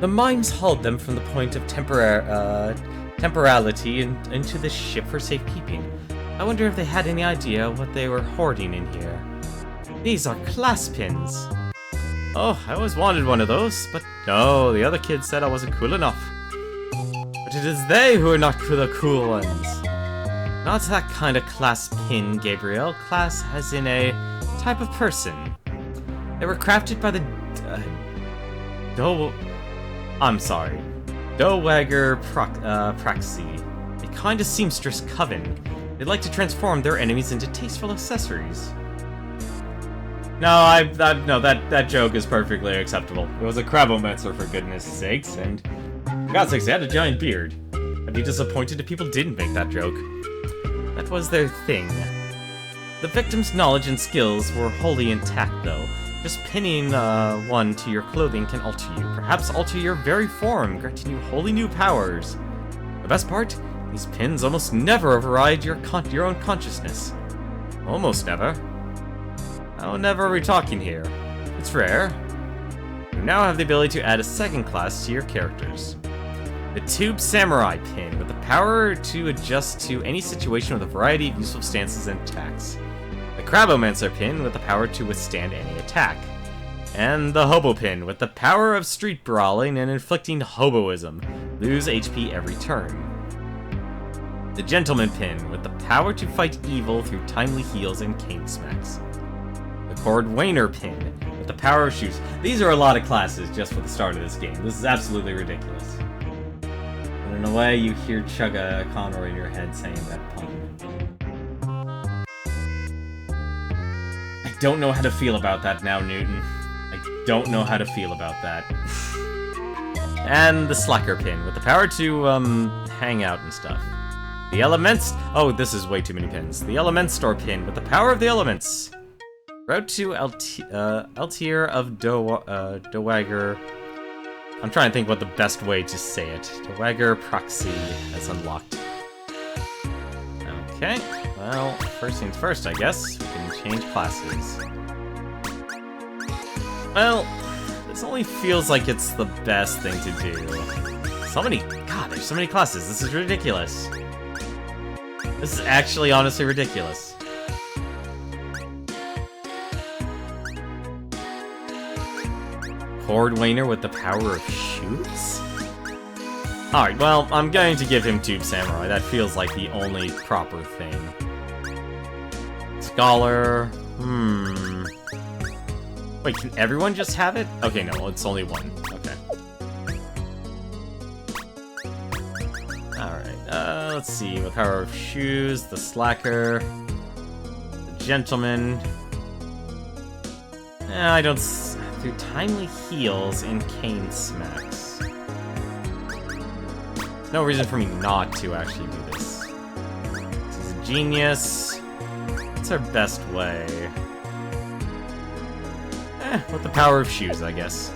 Speaker 1: The mimes hauled them from the point of temporality into this ship for safekeeping. I wonder if they had any idea what they were hoarding in here. These are class pins. Oh, I always wanted one of those, but no, the other kid said I wasn't cool enough. But it is they who are not the cool ones. Not that kind of class pin, Gabriel. Class as in a type of person. They were crafted by the Dowager Praxi, a kind of seamstress coven. They'd like to transform their enemies into tasteful accessories. No, that joke is perfectly acceptable. It was a Crabomancer, for goodness sakes, and for God's sakes, they had a giant beard. I'd be disappointed if people didn't make that joke. That was their thing. The victim's knowledge and skills were wholly intact, though. Just pinning one to your clothing can alter you, perhaps alter your very form, granting you wholly new powers. The best part? These pins almost never override your own consciousness. Almost never. How never are we talking here? It's rare. You now have the ability to add a second class to your characters. The Tube Samurai pin, with the power to adjust to any situation with a variety of useful stances and attacks. The Crabomancer pin, with the power to withstand any attack. And the Hobo pin, with the power of street brawling and inflicting hoboism. Lose HP every turn. The Gentleman pin, with the power to fight evil through timely heals and cane smacks. The Cordwainer pin, with the power of shoes. These are a lot of classes just for the start of this game. This is absolutely ridiculous. And in a way, you hear Chugga Conroy in your head saying that pun. I don't know how to feel about that now, Newton. I don't know how to feel about that. And the Slacker pin, with the power to, hang out and stuff. The Elements... Oh, this is way too many pins. The Elementstor pin, with the power of the elements. Route to Eltier of Dowager... I'm trying to think what the best way to say it. Dowager Proxy has unlocked. Okay, well, first things first, I guess. We can change classes. Well, this only feels like it's the best thing to do. So many... God, there's so many classes. This is ridiculous. This is actually honestly ridiculous. Cordwainer with the power of shoots? Alright, well, I'm going to give him Tube Samurai. That feels like the only proper thing. Scholar... Wait, can everyone just have it? Okay, no, it's only one. Okay. Alright, let's see. With power of shoes, the Slacker... The Gentleman... I don't... Through timely heals and cane smacks. There's no reason for me not to actually do this. This is a genius. What's our best way? With the power of shoes, I guess.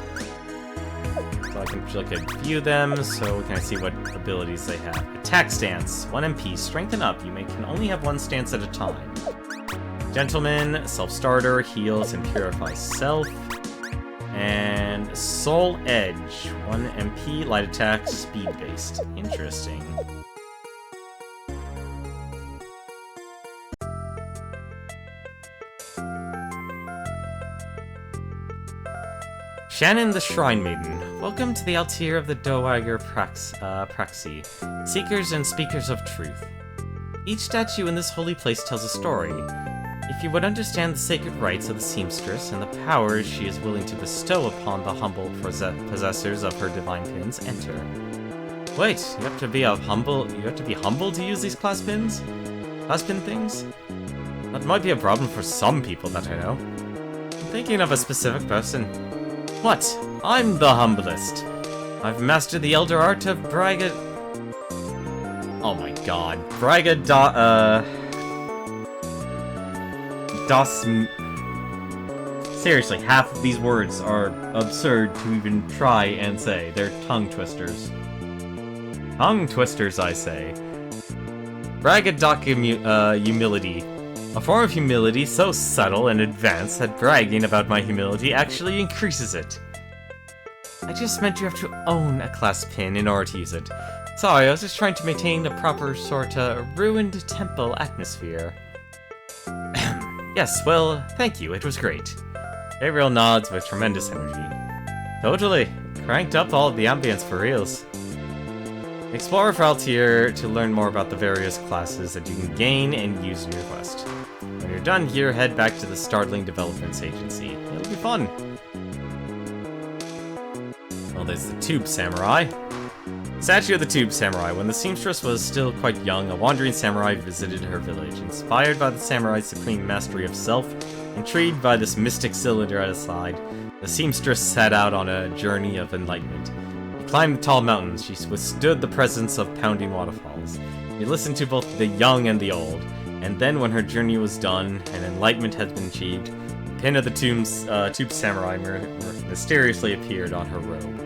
Speaker 1: So I can look at view them, so we can see what abilities they have. Attack stance, 1 MP, strengthen up. You can only have one stance at a time. Gentleman, self-starter, heals and purifies self. And Soul Edge, 1 MP, light attack, speed-based. Interesting. Shannon the Shrine Maiden, welcome to the Altair of the Dowager Praxi, Seekers and Speakers of Truth. Each statue in this holy place tells a story. If you would understand the sacred rites of the seamstress and the powers she is willing to bestow upon the humble possessors of her divine pins, enter. Wait, you have to be humble to use these class pins? Class pin things? That might be a problem for some people that I know. I'm thinking of a specific person. What? I'm the humblest. I've mastered the elder art of Braga... Oh my god. Braga Seriously, half of these words are absurd to even try and say. They're tongue twisters. Tongue twisters, I say. Humility. A form of humility so subtle and advanced that bragging about my humility actually increases it. I just meant you have to own a class pin in order to use it. Sorry, I was just trying to maintain a proper sorta ruined temple atmosphere. Yes, well, thank you, it was great. Gabriel nods with tremendous energy. Totally. Cranked up all of the ambience for reals. Explore Altair to learn more about the various classes that you can gain and use in your quest. When you're done here, head back to the Startling Developments Agency. It'll be fun. Well, there's the Tube Samurai. Statue of the Tube Samurai. When the seamstress was still quite young, a wandering samurai visited her village. Inspired by the samurai's supreme mastery of self, intrigued by this mystic cylinder at his side, the seamstress set out on a journey of enlightenment. She climbed tall mountains. She withstood the presence of pounding waterfalls. She listened to both the young and the old. And then, when her journey was done and enlightenment had been achieved, the pin of the Tube Samurai mysteriously appeared on her robe.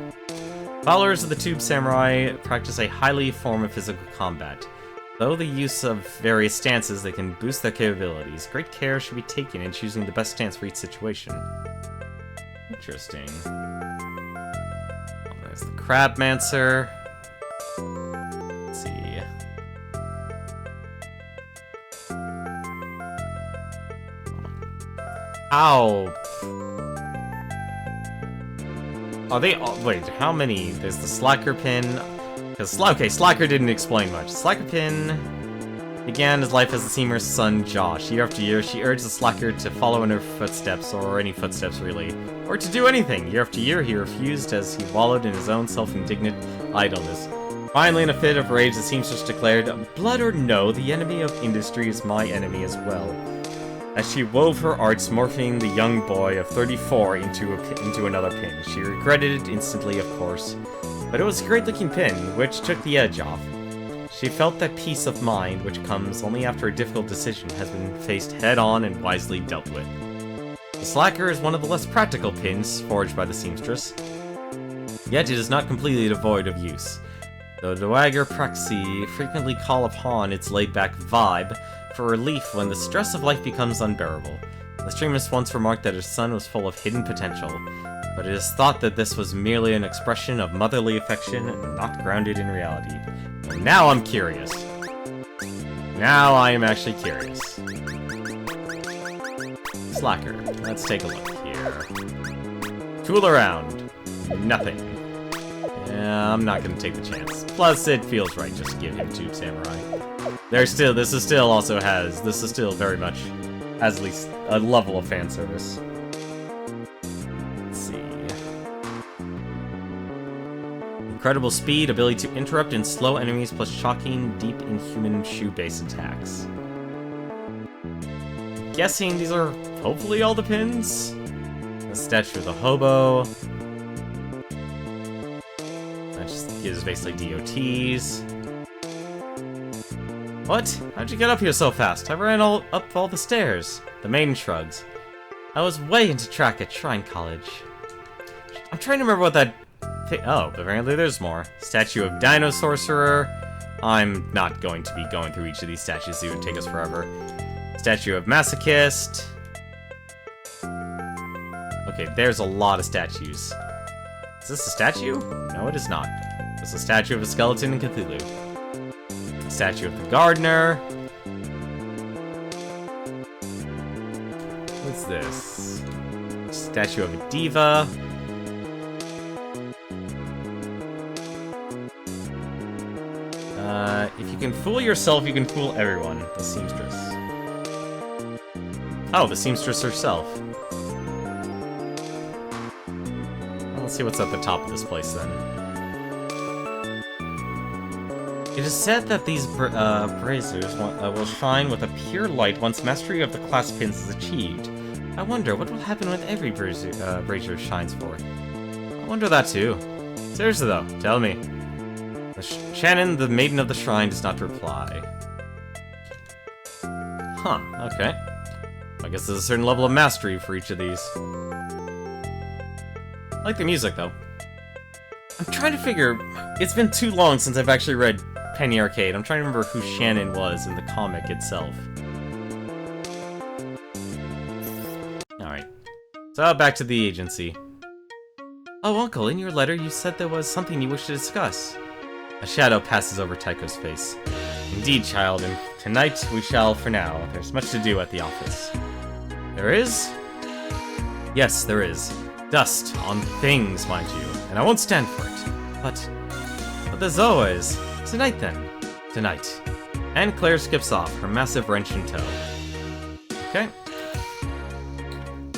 Speaker 1: Followers of the Tube Samurai practice a highly form of physical combat. Though the use of various stances, they can boost their capabilities. Great care should be taken in choosing the best stance for each situation. Interesting. Oh, there's the Crabmancer. Let's see. Ow! Are they all- wait, how many? There's the Slacker Pin. Okay, Slacker didn't explain much. Slacker Pin began his life as the seamer's son, Josh. Year after year, she urged the Slacker to follow in her footsteps, or any footsteps really, or to do anything. Year after year, he refused as he wallowed in his own self-indignant idleness. Finally, in a fit of rage, the seamstress declared, "Blood or no, the enemy of industry is my enemy as well." As she wove her arts, morphing the young boy of 34 into another pin. She regretted it instantly, of course, but it was a great-looking pin, which took the edge off. She felt that peace of mind which comes only after a difficult decision has been faced head-on and wisely dealt with. The Slacker is one of the less practical pins forged by the seamstress, yet it is not completely devoid of use. The Dowager Praxi frequently call upon its laid-back vibe for relief when the stress of life becomes unbearable. The streamer once remarked that her son was full of hidden potential, but it is thought that this was merely an expression of motherly affection, not grounded in reality. And now I'm curious. Now I am actually curious. Slacker. Let's take a look here. Tool around. Nothing. Yeah, I'm not gonna take the chance. Plus, it feels right just to give him Tube Samurai. This is still very much has at least a level of fan service. Let's see. Incredible speed, ability to interrupt and slow enemies, plus shocking, deep, inhuman shoe-based attacks. Guessing these are hopefully all the pins? The statue of the hobo. That just gives basically DOTs. What? How'd you get up here so fast? I ran up all the stairs. The maiden shrugs. I was way into track at Shrine College. I'm trying to remember what that... Oh, apparently there's more. Statue of Dino Sorcerer. I'm not going to be going through each of these statues. It would take us forever. Statue of Masochist. Okay, there's a lot of statues. Is this a statue? No, it is not. It's a statue of a skeleton in Cthulhu. Statue of the Gardener. What's this? Statue of a diva. if you can fool yourself, you can fool everyone. The seamstress. Oh, the seamstress herself. Well, let's see what's at the top of this place, then. It is said that these braziers will shine with a pure light once mastery of the clothespins is achieved. I wonder what will happen when every brazier shines for. I wonder that too. Seriously though, tell me. Shannon, the maiden of the shrine, does not reply. Huh, okay. I guess there's a certain level of mastery for each of these. I like the music though. I'm trying to figure... It's been too long since I've actually read Penny Arcade. I'm trying to remember who Shannon was in the comic itself. Alright. So, back to the agency. Oh, Uncle, in your letter you said there was something you wished to discuss. A shadow passes over Tycho's face. Indeed, child, and tonight we shall for now. There's much to do at the office. There is? Yes, there is. Dust on things, mind you, and I won't stand for it. But there's always... Tonight, then. Tonight. And Claire skips off, her massive wrench in tow. Okay.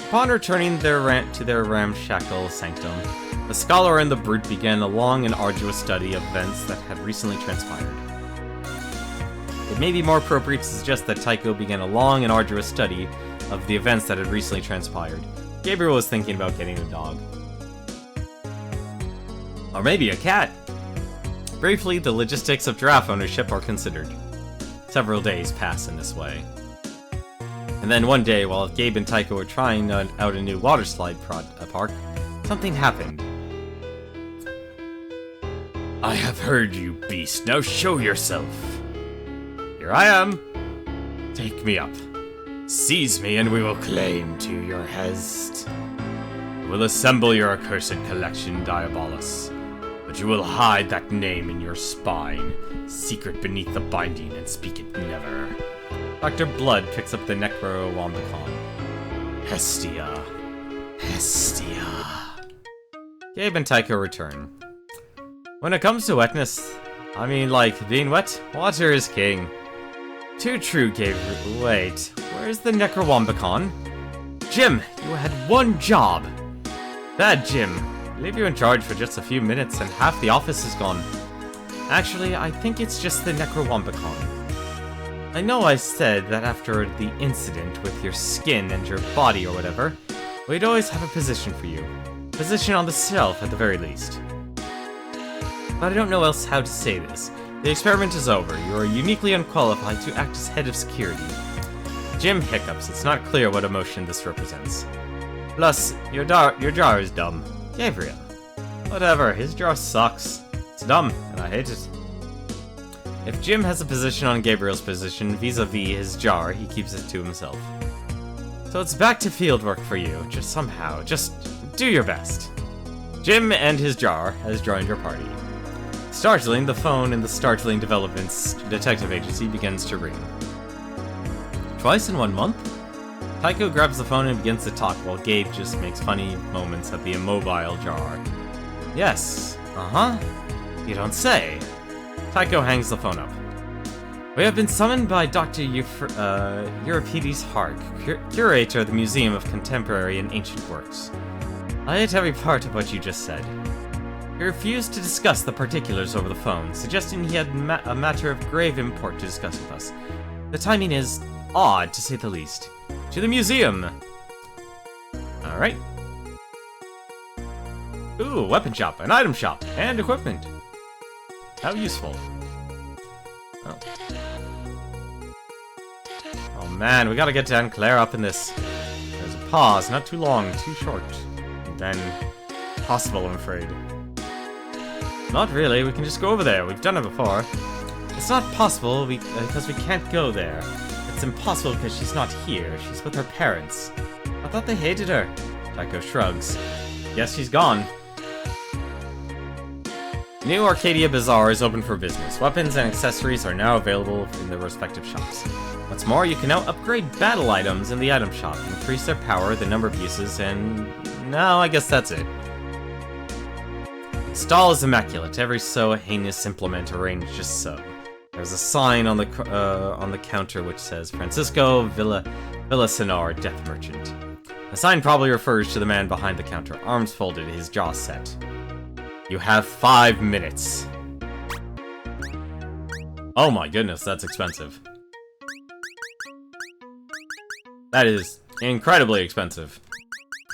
Speaker 1: Upon returning to their ramshackle sanctum, the scholar and the brute began a long and arduous study of events that had recently transpired. It may be more appropriate to suggest that Tycho began a long and arduous study of the events that had recently transpired. Gabriel was thinking about getting a dog. Or maybe a cat. Briefly, the logistics of giraffe ownership are considered. Several days pass in this way. And then one day, while Gabe and Tycho were trying out a new water slide park, something happened. I have heard you, beast. Now show yourself. Here I am. Take me up. Seize me and we will claim to your hest. We'll assemble your accursed collection, Diabolus. But you will hide that name in your spine, secret beneath the binding, and speak it never. Dr. Blood picks up the Necrowombicon. Hestia. Hestia. Gabe and Tycho return. When it comes to wetness, I mean, like, being wet, water is king. Too true, Gabe. Wait, where's the Necrowombicon? Jim, you had one job. Bad Jim. Leave you in charge for just a few minutes and half the office is gone. Actually, I think it's just the Necrowombicon. I know I said that after the incident with your skin and your body or whatever, we'd always have a position for you. Position on the shelf at the very least. But I don't know else how to say this. The experiment is over. You are uniquely unqualified to act as head of security. Jim hiccups. It's not clear what emotion this represents. Plus, your jar is dumb. Gabriel. Whatever, his jar sucks. It's dumb, and I hate it. If Jim has a position on Gabriel's position vis-a-vis his jar, he keeps it to himself. So it's back to fieldwork for you, just somehow. Just do your best. Jim and his jar has joined your party. Startling, the phone in the Startling Developments detective agency begins to ring. Twice in 1 month? Tycho grabs the phone and begins to talk while Gabe just makes funny moments at the immobile jar. Yes, you don't say. Tycho hangs the phone up. We have been summoned by Dr. Euripides Hark, curator of the Museum of Contemporary and Ancient Works. I hate every part of what you just said. He refused to discuss the particulars over the phone, suggesting he had a matter of grave import to discuss with us. The timing is odd, to say the least. To the museum! Alright. Ooh, weapon shop, an item shop, and equipment. How useful. Oh. Oh man, we gotta get down Claire up in this. There's a pause, not too long, too short. And then... possible, I'm afraid. Not really, we can just go over there. We've done it before. It's not possible because we can't go there. It's impossible because she's not here. She's with her parents. I thought they hated her. Tycho shrugs. Guess she's gone. New Arcadia Bazaar is open for business. Weapons and accessories are now available in their respective shops. What's more, you can now upgrade battle items in the item shop, increase their power, the number of uses, and... no, I guess that's it. Stall is immaculate, every so heinous implement arranged just so. There's a sign on the counter which says Francisco Villaseñor, Death Merchant. The sign probably refers to the man behind the counter, arms folded, his jaw set. You have 5 minutes. Oh my goodness, that's expensive. That is incredibly expensive,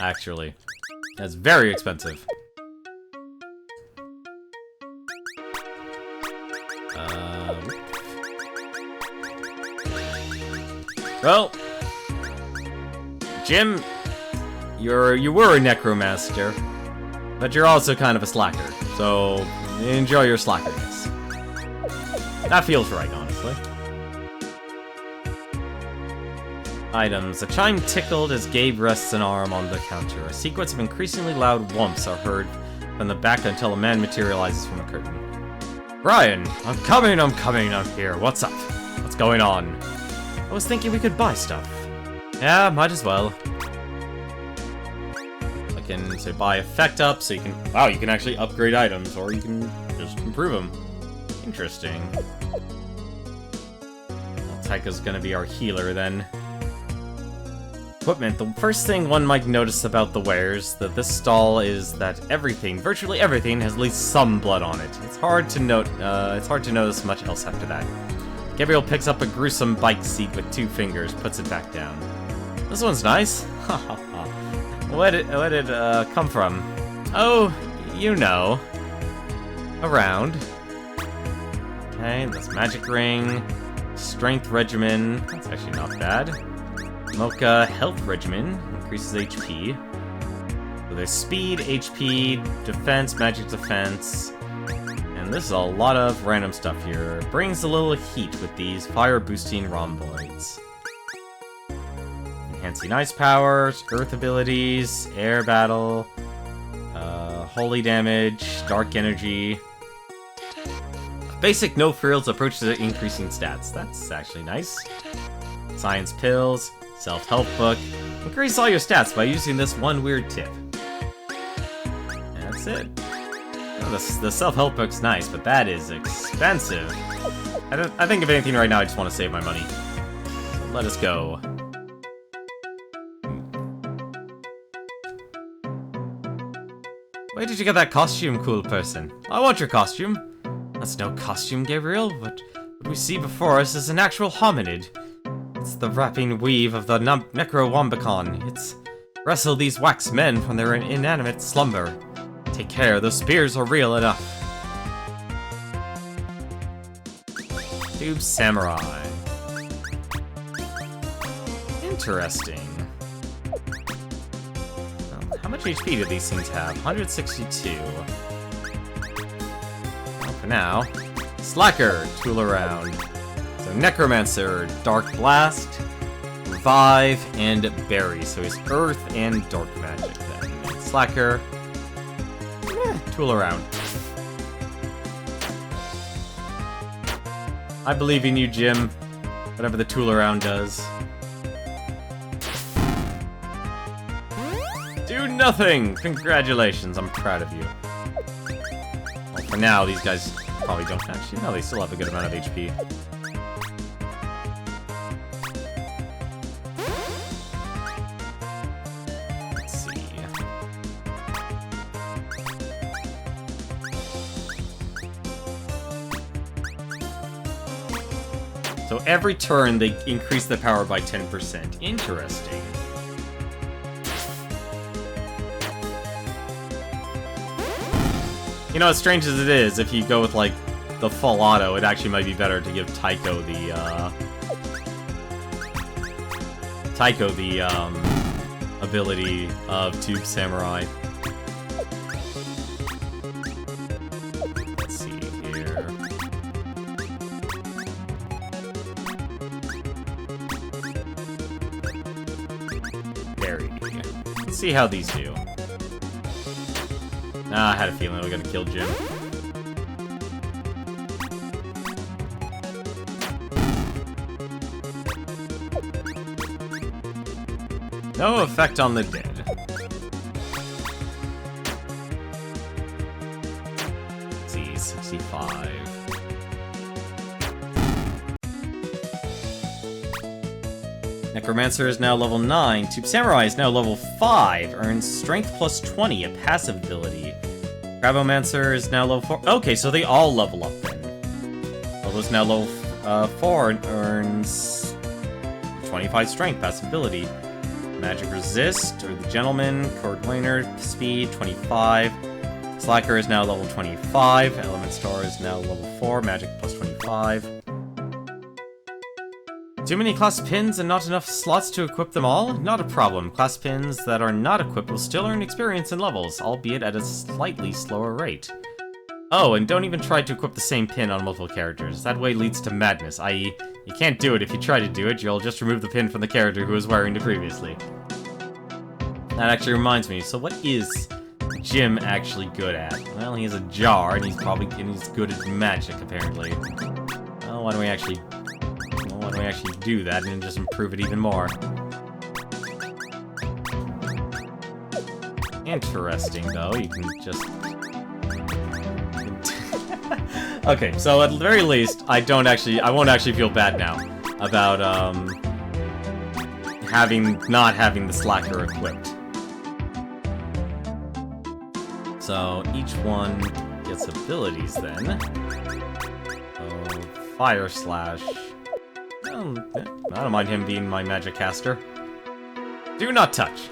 Speaker 1: actually. That's very expensive. Well, Jim, you were a necromancer, but you're also kind of a slacker, so enjoy your slackerness. That feels right, honestly. Items. A chime tickled as Gabe rests an arm on the counter. A sequence of increasingly loud whumps are heard from the back until a man materializes from the curtain. Brian, I'm coming, I'm here. What's up? What's going on? I was thinking we could buy stuff. Yeah, might as well. I can say buy effect up, so you can... Wow, you can actually upgrade items, or you can just improve them. Interesting. Well, Taika's gonna be our healer, then. Equipment. The first thing one might notice about the wares that this stall is that everything, virtually everything, has at least some blood on it. It's hard to notice much else after that. Gabriel picks up a gruesome bike seat with 2 fingers, puts it back down. This one's nice. Where did it come from? Oh, you know. Around. Okay, that's magic ring. Strength regimen. That's actually not bad. Mocha health regimen. Increases HP. So there's speed, HP, defense, magic defense. And this is a lot of random stuff here. Brings a little heat with these fire-boosting rhomboids. Enhancing ice powers, earth abilities, air battle, holy damage, dark energy. Basic no frills approach to increasing stats. That's actually nice. Science pills, self-help book. Increase all your stats by using this one weird tip. That's it. The self-help book's nice, but that is expensive. I think if anything right now, I just want to save my money. So let us go. Where did you get that costume, cool person? I want your costume. That's no costume, Gabriel, but what we see before us is an actual hominid. It's the wrapping weave of the Necrowombicon. It's wrestle these wax men from their inanimate slumber. Take care, those spears are real enough. Tube Samurai. Interesting. Well, how much HP do these things have? 162. Well, for now. Slacker, tool around. So Necromancer, Dark Blast, Revive, and Berry. So he's Earth and Dark Magic then. And Slacker. Tool around. I believe in you, Jim. Whatever the tool around does. Do nothing! Congratulations, I'm proud of you. Well, for now, these guys probably don't actually. No, they still have a good amount of HP. So every turn, they increase the power by 10%. Interesting. You know, as strange as it is, if you go with, like, the full auto, it actually might be better to give Taiko the ability of Tube Samurai. Let's see here. Let's see how these do. I had a feeling we were gonna kill Jim. No effect on the dead. Let's see, 65. Necromancer is now level 9. Tube Samurai is now level 5. Earns Strength plus 20, a passive ability. Crabomancer is now level 4. Okay, so they all level up then. Lobo's now level 4 and earns 25 Strength, passive ability. Magic Resist, or the Gentleman, Cordwainer, Speed, 25. Slacker is now level 25. Element Star is now level 4, Magic plus 25. Too many class pins and not enough slots to equip them all? Not a problem. Class pins that are not equipped will still earn experience and levels, albeit at a slightly slower rate. Oh, and don't even try to equip the same pin on multiple characters. That way leads to madness, i.e., you can't do it. If you try to do it, you'll just remove the pin from the character who was wearing it previously. That actually reminds me, so what is Jim actually good at? Well, he has a jar, and he's good at magic, apparently. Well, why don't we actually do that and just improve it even more? Interesting, though. You can just... Okay, so at the very least, I won't actually feel bad now about, not having the Slacker equipped. So, each one gets abilities, then. So, Fire Slash... I don't mind him being my magic caster. Do not touch.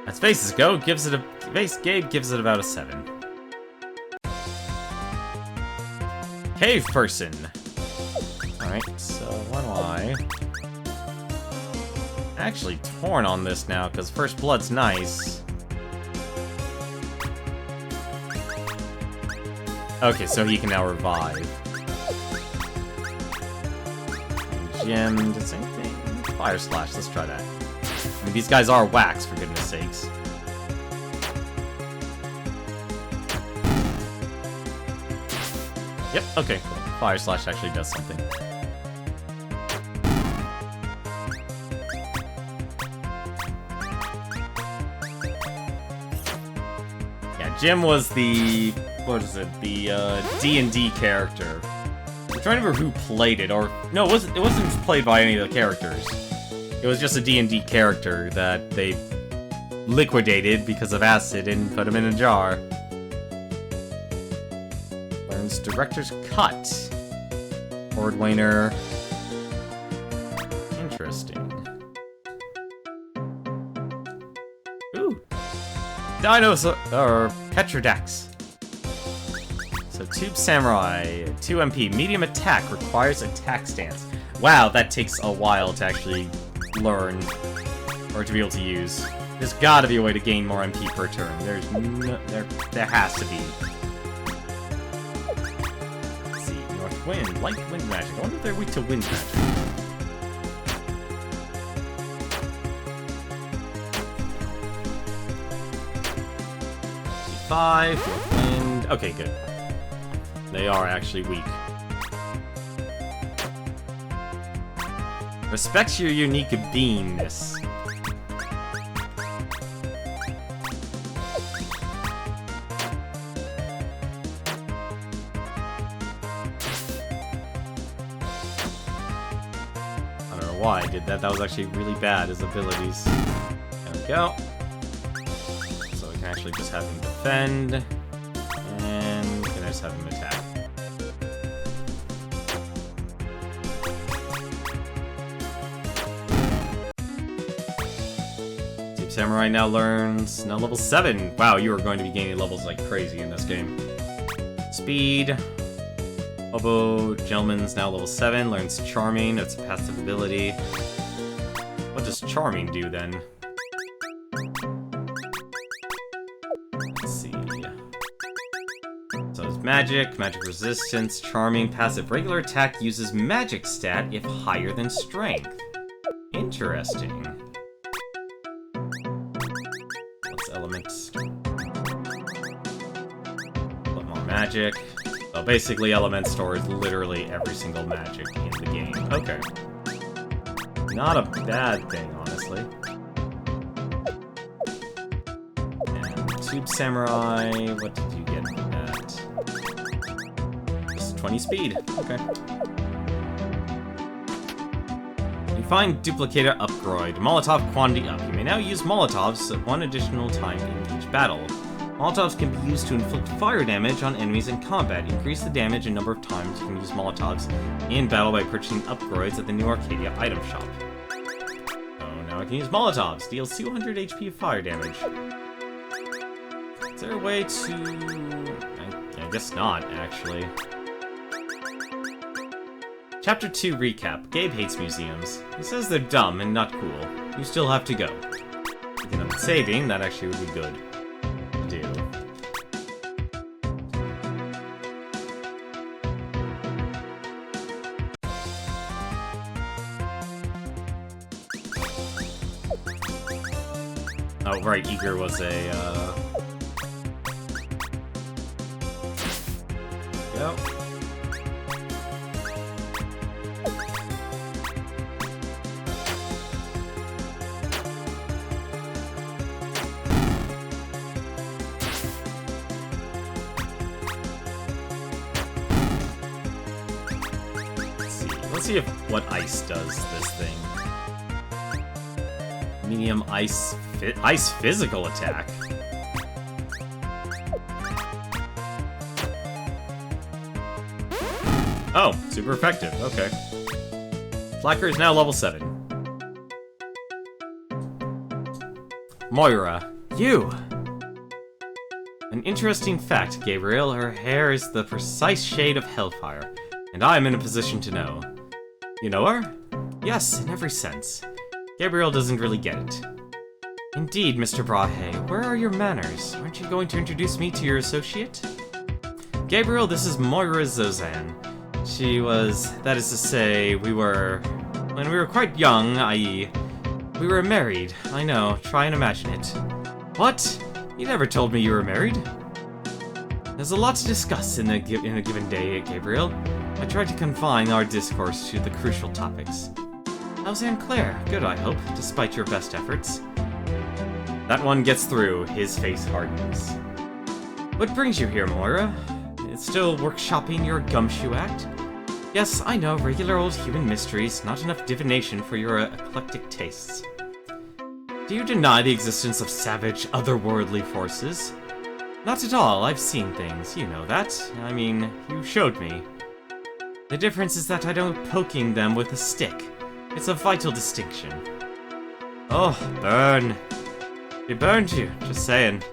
Speaker 1: As faces go, Gabe gives it about a 7. Cave person. Alright, so why do I... Actually torn on this now, because First Blood's nice. Okay, so he can now revive. Jim, the same thing. Fire Slash, let's try that. I mean, these guys are wax, for goodness sakes. Yep, okay, cool. Fire Slash actually does something. Yeah, Jim was the... what is it? The, D&D character. I'm trying to remember who played it, or... No, it wasn't played by any of the characters. It was just a D&D character that they liquidated because of acid and put him in a jar. Learns Director's Cut. Cordwainer. Interesting. Ooh. Dinosaur... or Petrodax. So, Tube Samurai, 2 MP, medium attack, requires attack stance. Wow, that takes a while to actually learn, or to be able to use. There's gotta be a way to gain more MP per turn. There has to be. Let's see, North Wind, Light Wind Magic. I wonder if they're weak to Wind Magic. C5, North Wind, okay, good. They are actually weak. Respect your unique beingness. I don't know why I did that. That was actually really bad, his abilities. There we go. So we can actually just have him defend. And we can just have him attack. Samurai now learns level 7. Wow, you are going to be gaining levels like crazy in this game. Speed. Hobo Gentleman's now level 7. Learns Charming. It's a passive ability. What does Charming do then? Let's see. So it's Magic, Magic Resistance, Charming, Passive. Regular attack uses Magic stat if higher than Strength. Interesting. Elements. A lot more magic. So basically, Element Store is literally every single magic in the game. Okay. Not a bad thing, honestly. And Tube Samurai, what did you get from that? Just 20 speed. Okay. Find duplicator upgrade. Molotov quantity up. You may now use Molotovs at one additional time in each battle. Molotovs can be used to inflict fire damage on enemies in combat. Increase the damage and number of times you can use Molotovs in battle by purchasing upgrades at the new Arcadia item shop. Oh, now I can use Molotovs. Deals 200 HP of fire damage. Is there a way to... I guess not, actually. Chapter 2 recap. Gabe hates museums. He says they're dumb and not cool. You still have to go. Speaking of saving, that actually would be good to do. Oh, right, Eager was a, Go. Let's see if what ice does this thing. Medium ice physical attack. Oh, super effective. Okay. Slacker is now level 7. Moira, you! An interesting fact, Gabriel. Her hair is the precise shade of hellfire, and I'm in a position to know. You know her? Yes, in every sense. Gabriel doesn't really get it. Indeed, Mr. Brahe, where are your manners? Aren't you going to introduce me to your associate? Gabriel, this is Moira Zozan. She was, that is to say, when we were quite young, i.e., we were married. I know, try and imagine it. What? You never told me you were married? There's a lot to discuss in a given day, Gabriel. I tried to confine our discourse to the crucial topics. How's Aunt Claire? Good, I hope, despite your best efforts. That one gets through. His face hardens. What brings you here, Moira? It's still workshopping your gumshoe act? Yes, I know, regular old human mysteries, not enough divination for your eclectic tastes. Do you deny the existence of savage, otherworldly forces? Not at all, I've seen things, you know that. I mean, you showed me. The difference is that I don't poking them with a stick. It's a vital distinction. Oh, burn. They burned you, just saying.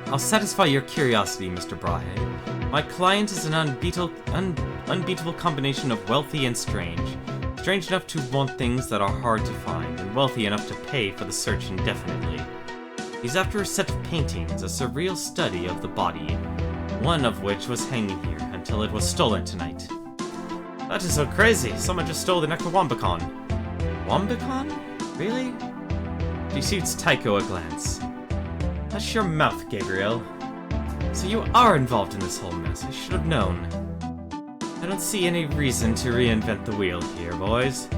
Speaker 1: I'll satisfy your curiosity, Mr. Brahe. My client is an unbeatable combination of wealthy and strange. Strange enough to want things that are hard to find, and wealthy enough to pay for the search indefinitely. He's after a set of paintings, a surreal study of the body, one of which was hanging here until it was stolen tonight. That is so crazy. Someone just stole the Necrowambicon. Wambicon? Really? She shoots Tycho a glance. Hush your mouth, Gabriel. So you are involved in this whole mess. I should have known. I don't see any reason to reinvent the wheel here, boys.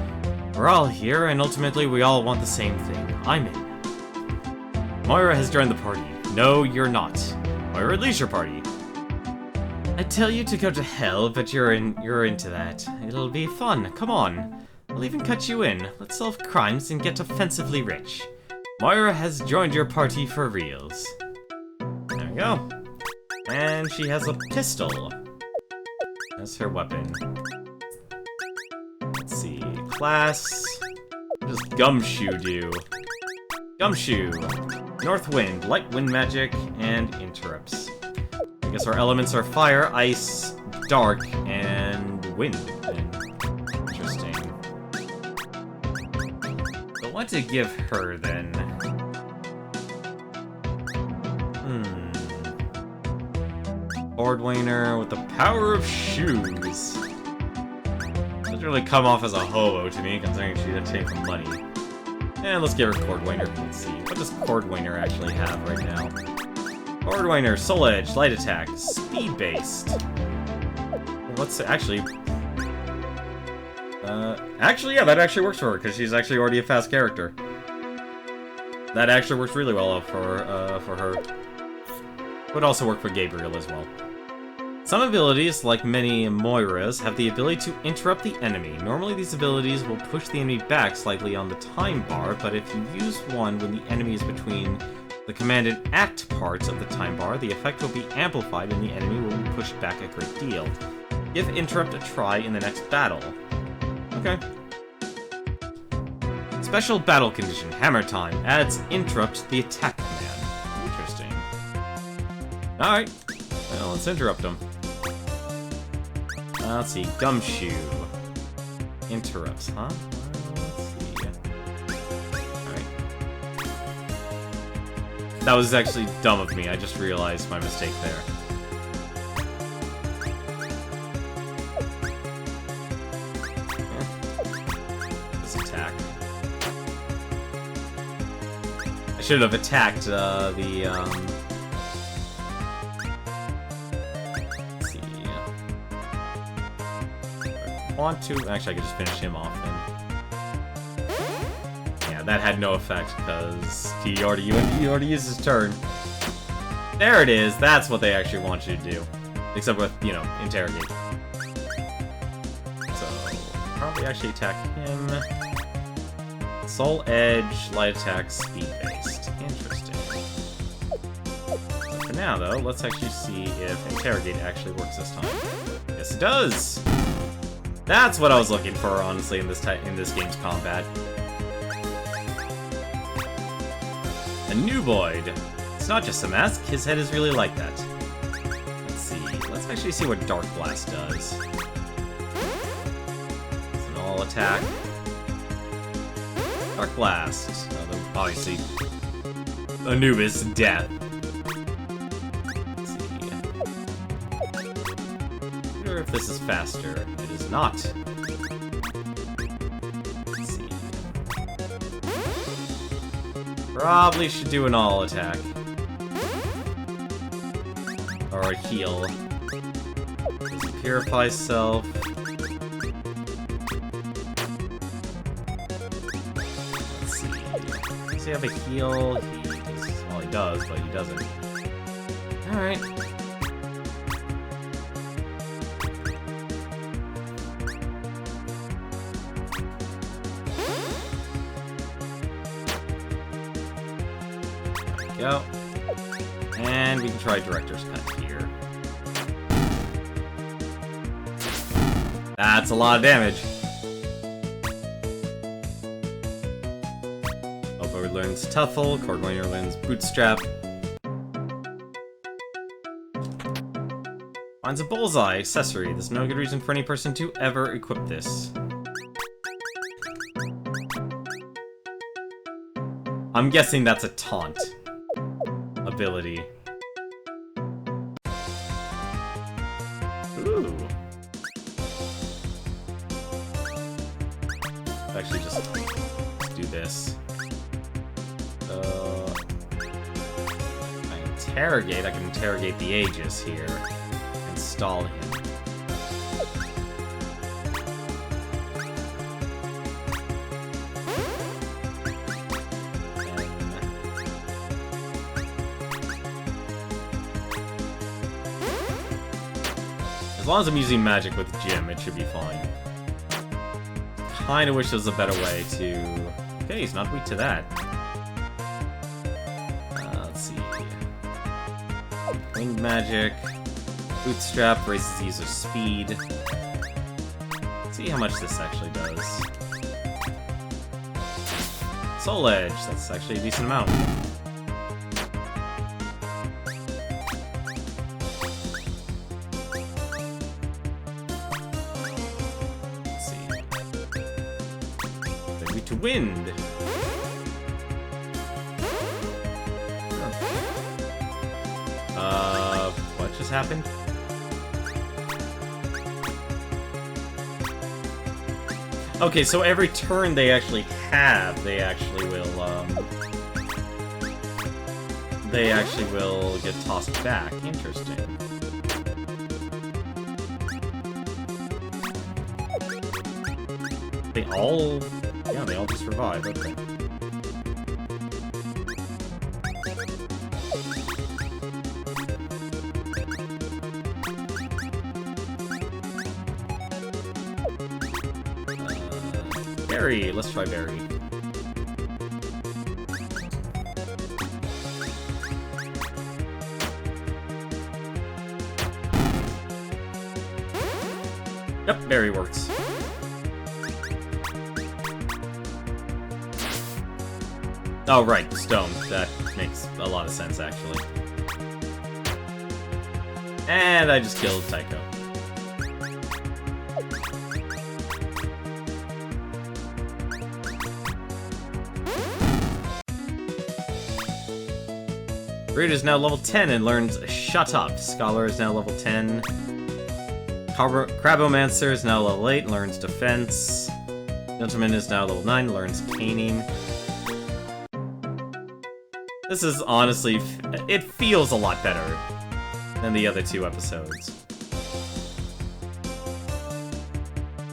Speaker 1: We're all here, and ultimately we all want the same thing. I'm in. Moira has joined the party. No, you're not. Moira, leaves your party. I tell you to go to hell, but you're into that. It'll be fun. Come on. I'll even cut you in. Let's solve crimes and get offensively rich. Moira has joined your party for reals. There we go. And she has a pistol. That's her weapon. Let's see. Class. What does Gumshoe do? Gumshoe. North Wind, Light Wind Magic, and Interrupts. I guess our elements are fire, ice, dark, and wind. Interesting. So what to give her then? Cordwainer with the power of shoes. Doesn't really come off as a hobo to me, considering she did take some money. And let's give her Cordwainer. Let's see. What does Cordwainer actually have right now? Cordwainer, Soul Edge, Light Attack, Speed-based. What's actually... actually, yeah, that actually works for her, because she's actually already a fast character. That actually works really well for her. Would also work for Gabriel as well. Some abilities, like many Moiras, have the ability to interrupt the enemy. Normally these abilities will push the enemy back slightly on the time bar, but if you use one when the enemy is between the command and act parts of the time bar, the effect will be amplified and the enemy will be pushed back a great deal. Give interrupt a try in the next battle. Okay. Special battle condition, Hammer Time, adds interrupt to the attack command. Interesting. Alright, well, let's interrupt him. Let's see, Gumshoe. Interrupts, huh? Let's see. Alright. That was actually dumb of me, I just realized my mistake there. This attack. I should have attacked, want to... Actually, I could just finish him off then. Yeah, that had no effect, because he already used his turn. There it is! That's what they actually want you to do. Except with, you know, interrogate. So, probably actually attack him. Soul Edge, light attack, speed-based. Interesting. So for now, though, let's actually see if interrogate actually works this time. Yes, it does! That's what I was looking for, honestly, in this game's combat. A Nuvoid. It's not just a mask, his head is really like that. Let's see. Let's actually see what Dark Blast does. It's an all attack. Dark Blast. Obviously, Anubis, death. Let's see. I wonder if this is faster. Not. Let's see. Probably should do an all attack. Or a heal. Purify self. Let's see. Does he have a heal? Well, he does, but he doesn't. Alright. Go. And we can try Director's Cut here. That's a lot of damage. Overlord learns Tuffle, Cordwainer learns Bootstrap. Finds a Bullseye accessory. There's no good reason for any person to ever equip this. I'm guessing that's a taunt ability. Ooh. Actually, just do this. I can interrogate the Aegis here. Install him. As long as I'm using magic with Jim, it should be fine. Kinda wish there was a better way to... Okay, he's not weak to that. Let's see. Winged magic. Bootstrap raises the user's speed. Let's see how much this actually does. Soul Edge, that's actually a decent amount. To wind. What just happened? Okay, so every turn they actually have, they actually will get tossed back. Interesting. They all... Yeah, they all just survive, okay. Berry. Let's try Berry. Yep, Berry works. Oh, right, Stone. That makes a lot of sense, actually. And I just killed Tycho. Root is now level 10 and learns Shut Up. Scholar is now level 10. Crabomancer is now level 8 and learns Defense. Gentleman is now level 9 and learns Caning. This is honestly... it feels a lot better than the other two episodes.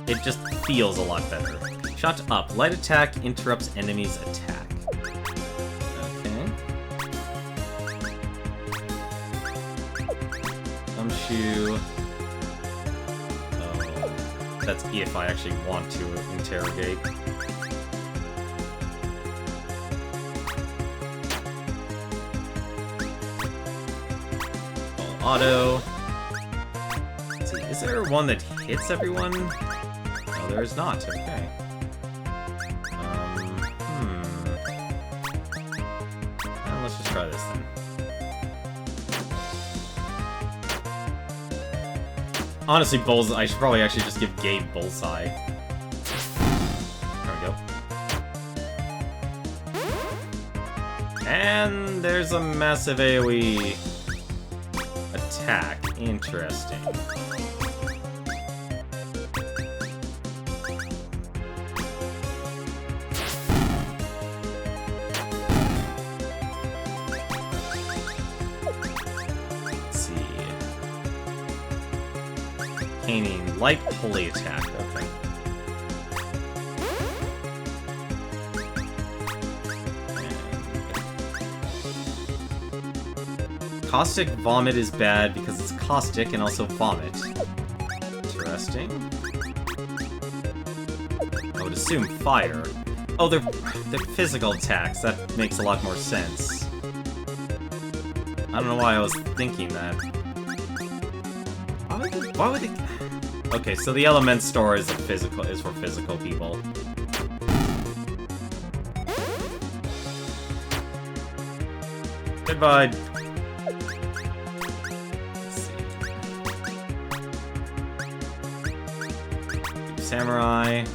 Speaker 1: It just feels a lot better. Shut Up. Light attack interrupts enemies' attack. Okay. Gumshoe. Oh, that's if I actually want to interrogate. Auto. Let's see, is there one that hits everyone? No, there is not. Okay. Well, let's just try this then. Honestly, Bullseye. I should probably actually just give Gabe Bullseye. There we go. And there's a massive AoE attack. Interesting. Let's see. Caning, light holy attack. Okay. Caustic Vomit is bad because it's caustic and also vomit. Interesting. I would assume fire. Oh, they're physical attacks. That makes a lot more sense. I don't know why I was thinking that. Why would they... Okay, so the element store is for physical people. Goodbye. Samurai.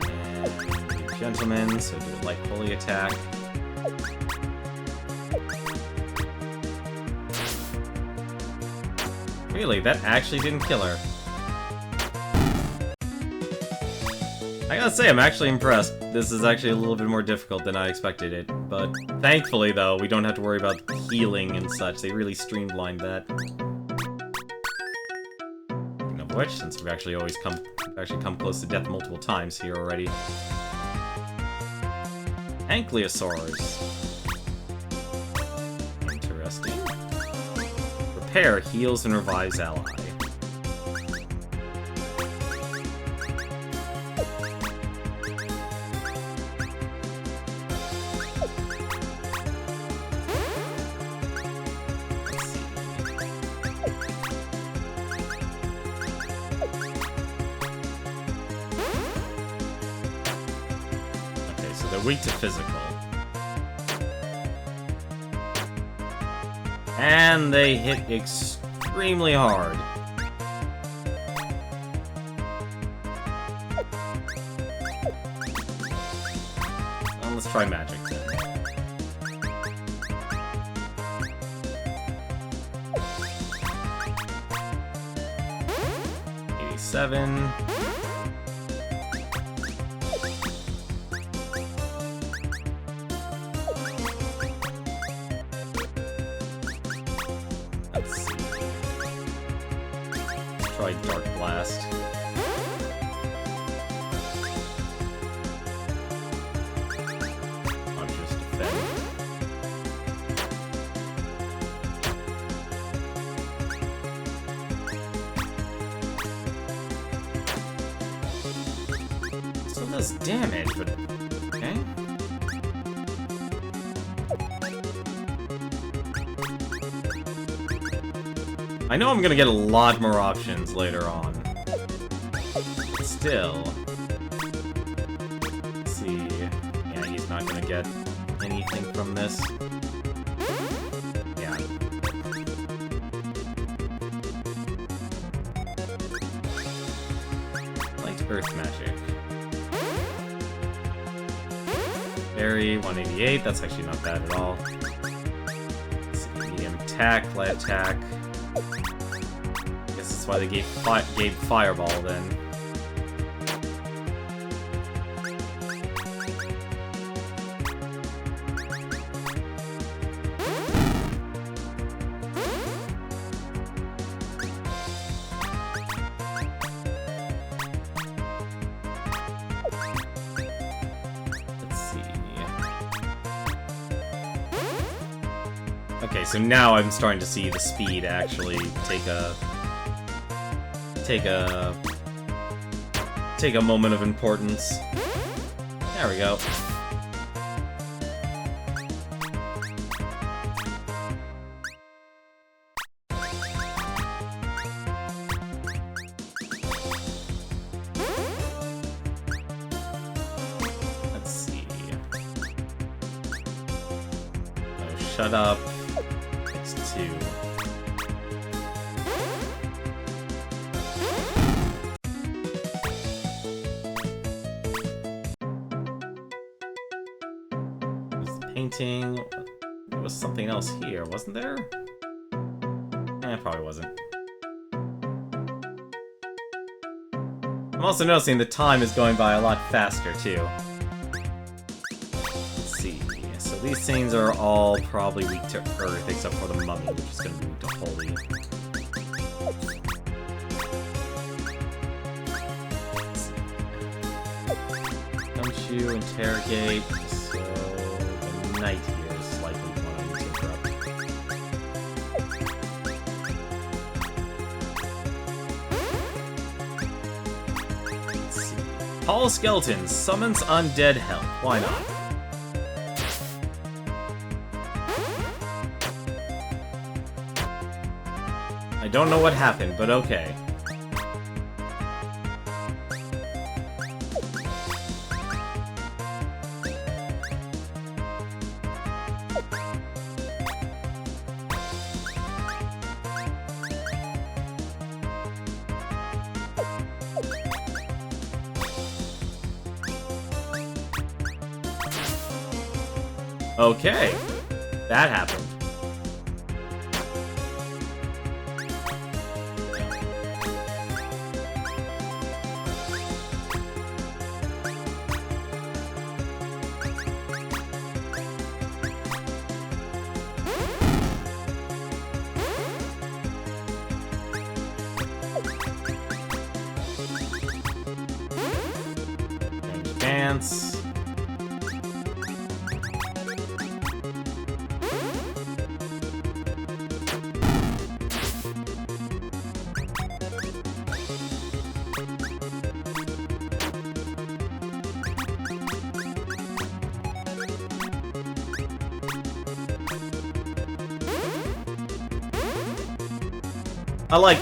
Speaker 1: And Gentleman, so do a light holy attack. Really, that actually didn't kill her. I gotta say, I'm actually impressed. This is actually a little bit more difficult than I expected it. But thankfully, though, we don't have to worry about healing and such. They really streamlined that. Speaking of which, since we've actually come close to death multiple times here already. Ankylosaurs. Interesting. Repair heals and revives ally. Weak to physical. And they hit extremely hard. Well, let's try magic then. '87. Dark Blast. I'll just defend. does damage, but... okay. I know I'm gonna get a lot more options later on. But still... let's see... yeah, he's not gonna get anything from this. Yeah. Light Earth Magic. Fairy, 188, that's actually not bad at all. Let's see, medium attack, light attack. I guess that's why they gave Fireball then. Okay, so now I'm starting to see the speed actually take a moment of importance. There we go. Let's see. Oh, shut up. Painting. There was something else here, wasn't there? Probably wasn't. I'm also noticing the time is going by a lot faster, too. Let's see. So these things are all probably weak to Earth, except for the mummy, which is going to be weak to Holy. Don't you interrogate? Knight here is likely one I need to interrupt. Let's see. Paul Skeleton summons undead help. Why not? I don't know what happened, but okay. Okay, that happened. Dance.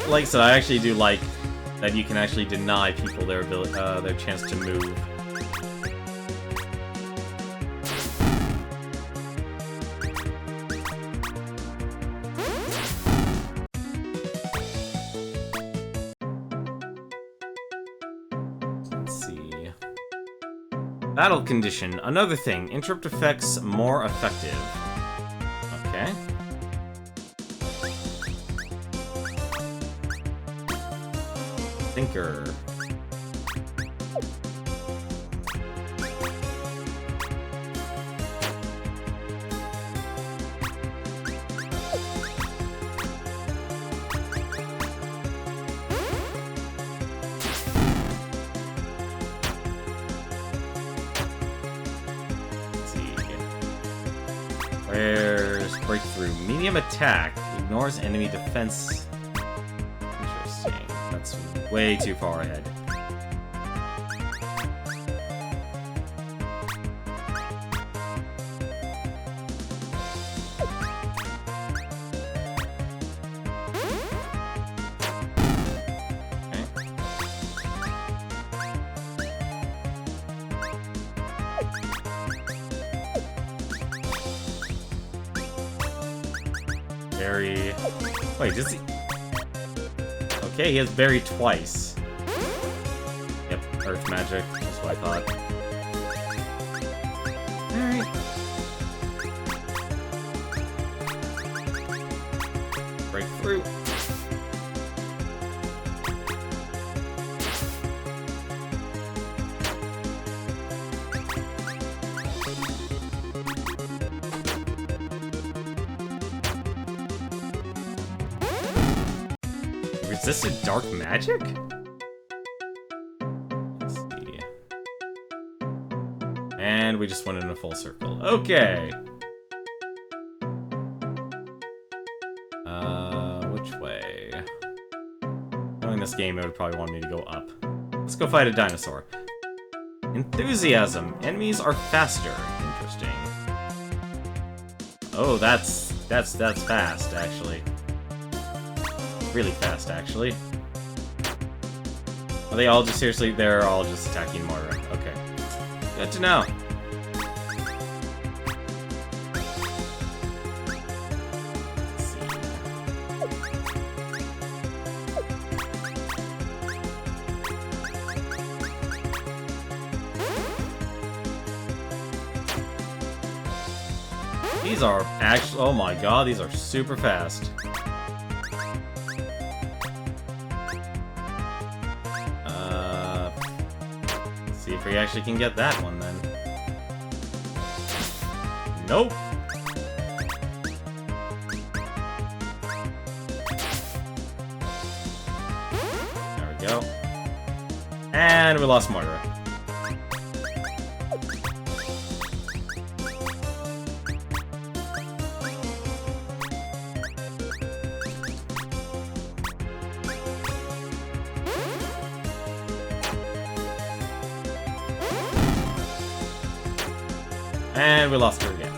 Speaker 1: Like I said, I actually do like that you can actually deny people their chance to move. Let's see. Battle condition. Another thing. Interrupt effects more effective. Okay. Thinker. Let's see. Where's breakthrough? Medium attack. Ignores enemy defense. Interesting. That's way too far ahead. Berry... Wait, does he... Okay, he has Berry twice. Yep, Earth Magic. That's what I thought. Alright. Break through. Resisted dark magic? Let's see. And we just went in a full circle. Okay. Which way? Knowing this game, it would probably want me to go up. Let's go fight a dinosaur. Enthusiasm. Enemies are faster. Interesting. Oh, that's fast, actually. Really fast, actually. Are they all just seriously? They're all just attacking Moira. Okay. Good to know. Let's see. These are actually. Oh my god, these are super fast. If we actually can get that one, then. Nope. There we go. And we lost Moira. And we lost her again.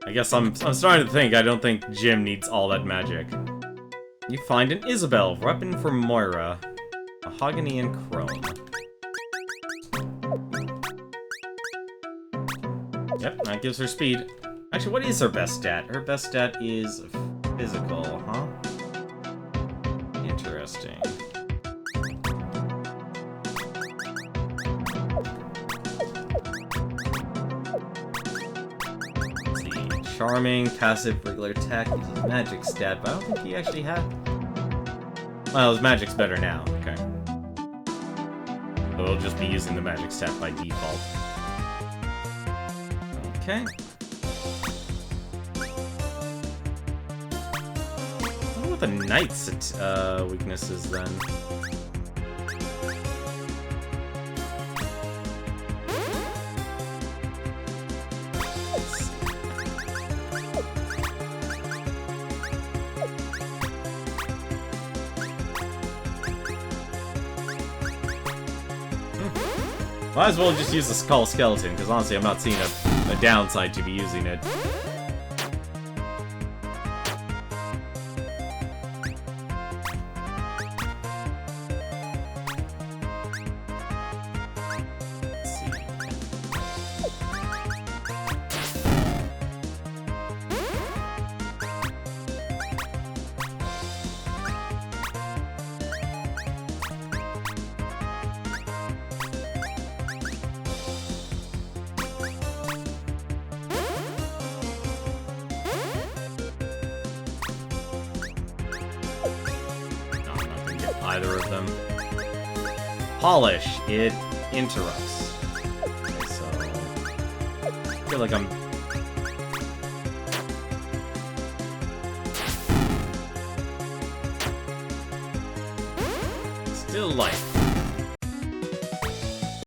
Speaker 1: I guess I'm starting to think I don't think Jim needs all that magic. You find an Isabel, weapon for Moira. Mahogany and chrome. Yep, that gives her speed. Actually, what is her best stat? Her best stat is physical, huh? Interesting. Let's see. Charming, passive, regular attack, uses magic stat, but I don't think he actually had... Well, his magic's better now, okay. So we'll just be using the magic stat by default. Okay. I wonder what the knight's weakness is then. Might as well just use the skull skeleton, because honestly I'm not seeing a downside to be using it. Let's see. Either of them. Polish. It interrupts. Okay, so... I feel like I'm... Still life.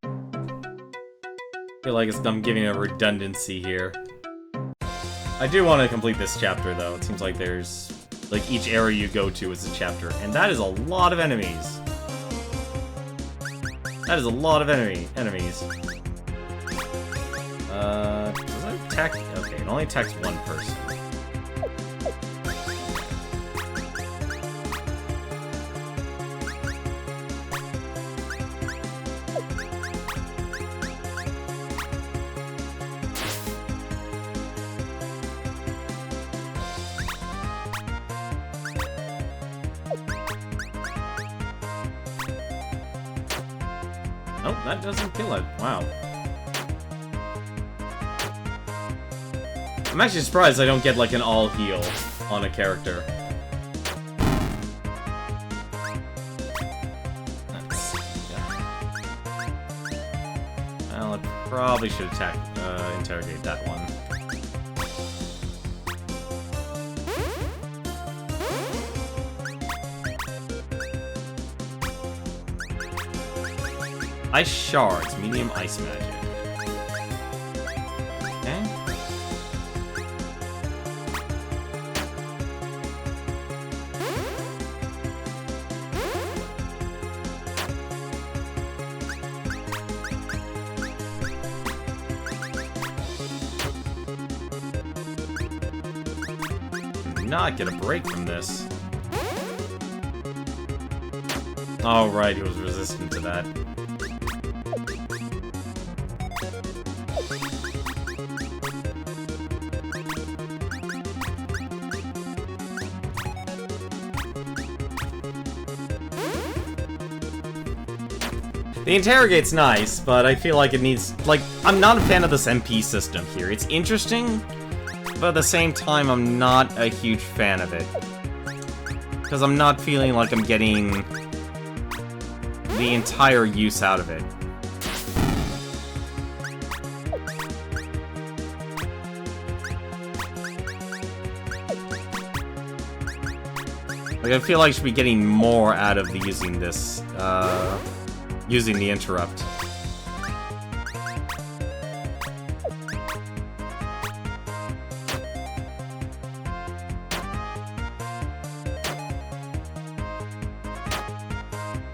Speaker 1: I feel like I'm giving a redundancy here. I do want to complete this chapter, though. It seems like there's... Like, each area you go to is a chapter, and that is a lot of enemies. That is a lot of enemies. Does that attack? Okay, it only attacks one person. Nope, that doesn't kill it. Wow. I'm actually surprised I don't get, like, an all-heal on a character. Let's see. Well, I probably should interrogate that one. Ice shards, medium ice magic. Okay. Do not get a break from this. Oh, right, he was resistant to that. The interrogate's nice, but I feel like it needs... Like, I'm not a fan of this MP system here. It's interesting, but at the same time, I'm not a huge fan of it. Because I'm not feeling like I'm getting the entire use out of it. Like, I feel like I should be getting more out of using this, using the interrupt.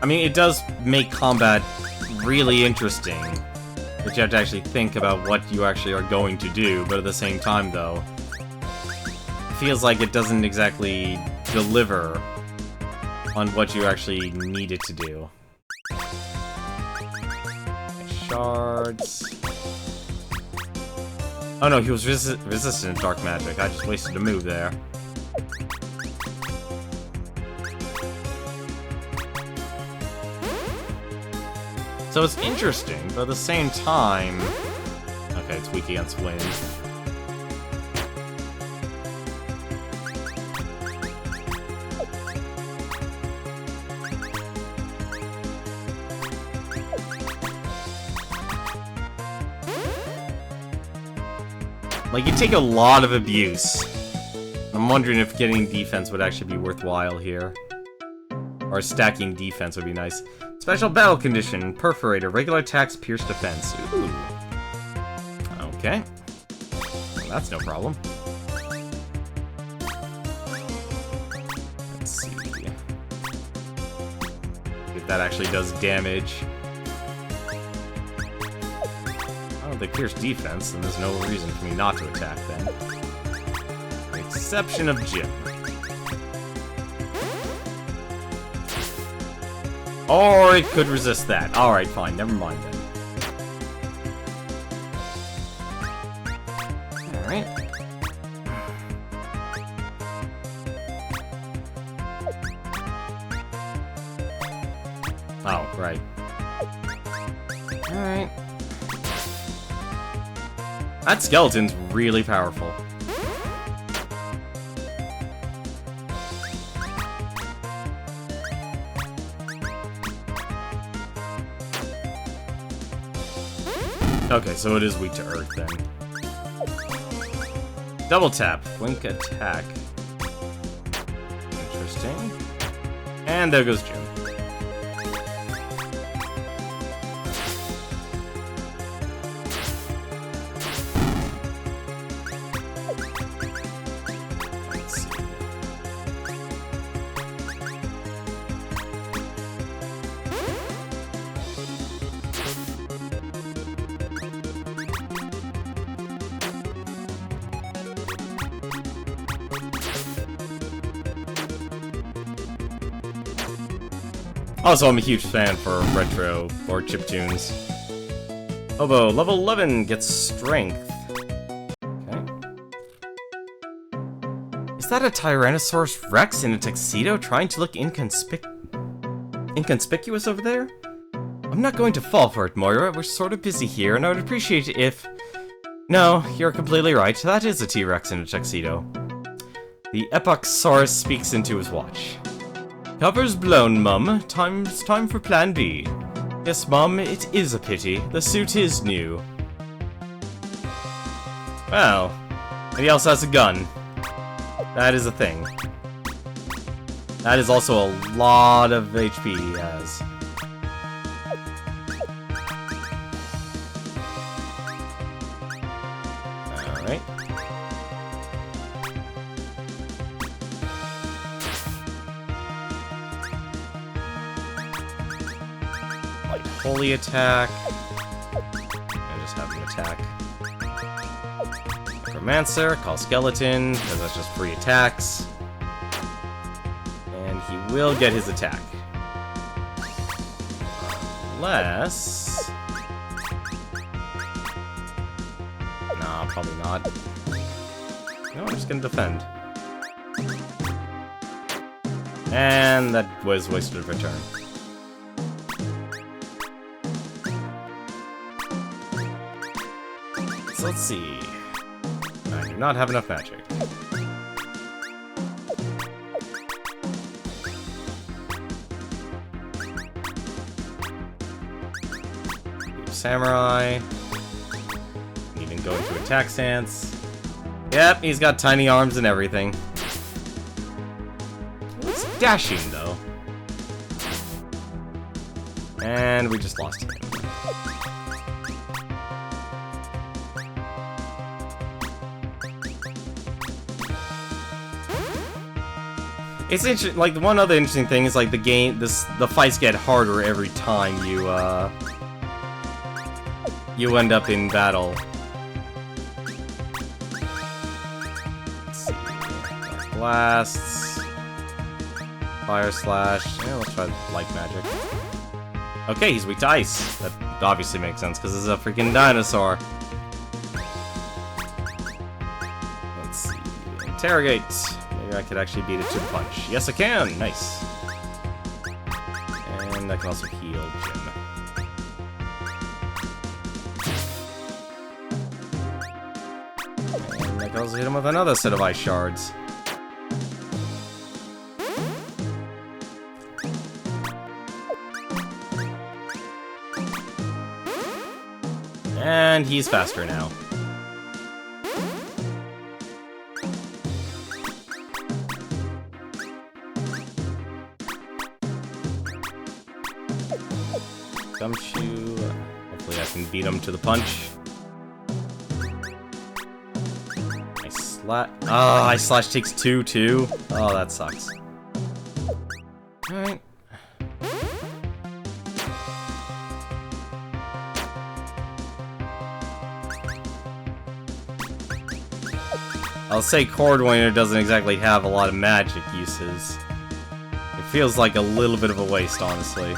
Speaker 1: I mean, it does make combat really interesting, that you have to actually think about what you actually are going to do, but at the same time, though, it feels like it doesn't exactly deliver on what you actually need it to do. Shards. Oh no, he was resistant to dark magic. I just wasted a move there. So it's interesting, but at the same time... Okay, it's weak against wind. Like, you take a lot of abuse. I'm wondering if getting defense would actually be worthwhile here. Or stacking defense would be nice. Special battle condition, perforator, regular attacks, pierce defense. Ooh. Okay. Well, that's no problem. Let's see. If that actually does damage. Oh, they pierce defense, then there's no reason for me not to attack then. With the exception of Jim. Or it could resist that. Alright, fine. Never mind then. Alright. Oh, right. Alright. That skeleton's really powerful. Okay, so it is weak to Earth, then. Double tap. Blink attack. Interesting. And there goes Jim. Let's see. Also, I'm a huge fan for retro or chiptunes. Hobo, level 11, gets strength. Okay. Is that a Tyrannosaurus Rex in a tuxedo trying to look inconspicuous over there? I'm not going to fall for it, Moira. We're sort of busy here, and I would appreciate it if... No, you're completely right. That is a T-Rex in a tuxedo. The Epochsaurus speaks into his watch. Cover's blown, Mum. Time for Plan B. Yes, Mum, it is a pity. The suit is new. Well, and he also has a gun. That is a thing. That is also a lot of HP he has. Alright. Holy attack. And just have him attack. Necromancer, call skeleton, because that's just free attacks. And he will get his attack. Unless... Nah, probably not. No, I'm just gonna defend. And that was wasted of a turn. Let's see. I do not have enough magic. Samurai. Even go into attack stance. Yep, he's got tiny arms and everything. It's dashing though. And we just lost him. It's interesting. Like, the one other interesting thing is like the fights get harder every time you end up in battle. Let's see. Blasts, fire slash. Yeah, let's try light magic. Okay, he's weak to ice. That obviously makes sense because this is a freaking dinosaur. Let's see. Interrogate. I could actually beat it to the punch. Yes, I can! Nice. And I can also heal Jim. And I can also hit him with another set of ice shards. And he's faster now. Gumshoe. Hopefully I can beat him to the punch. Ice Slash takes 2 too. Oh, that sucks. Alright. I'll say Cordwainer doesn't exactly have a lot of magic uses. It feels like a little bit of a waste, honestly.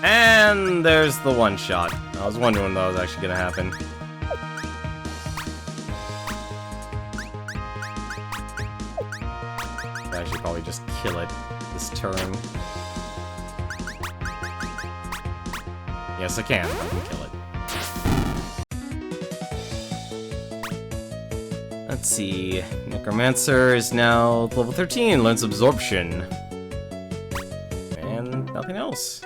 Speaker 1: And there's the one shot. I was wondering when that was actually gonna happen. I should probably just kill it this turn. Yes, I can. I can kill it. Let's see. Necromancer is now level 13, learns Absorption. And nothing else.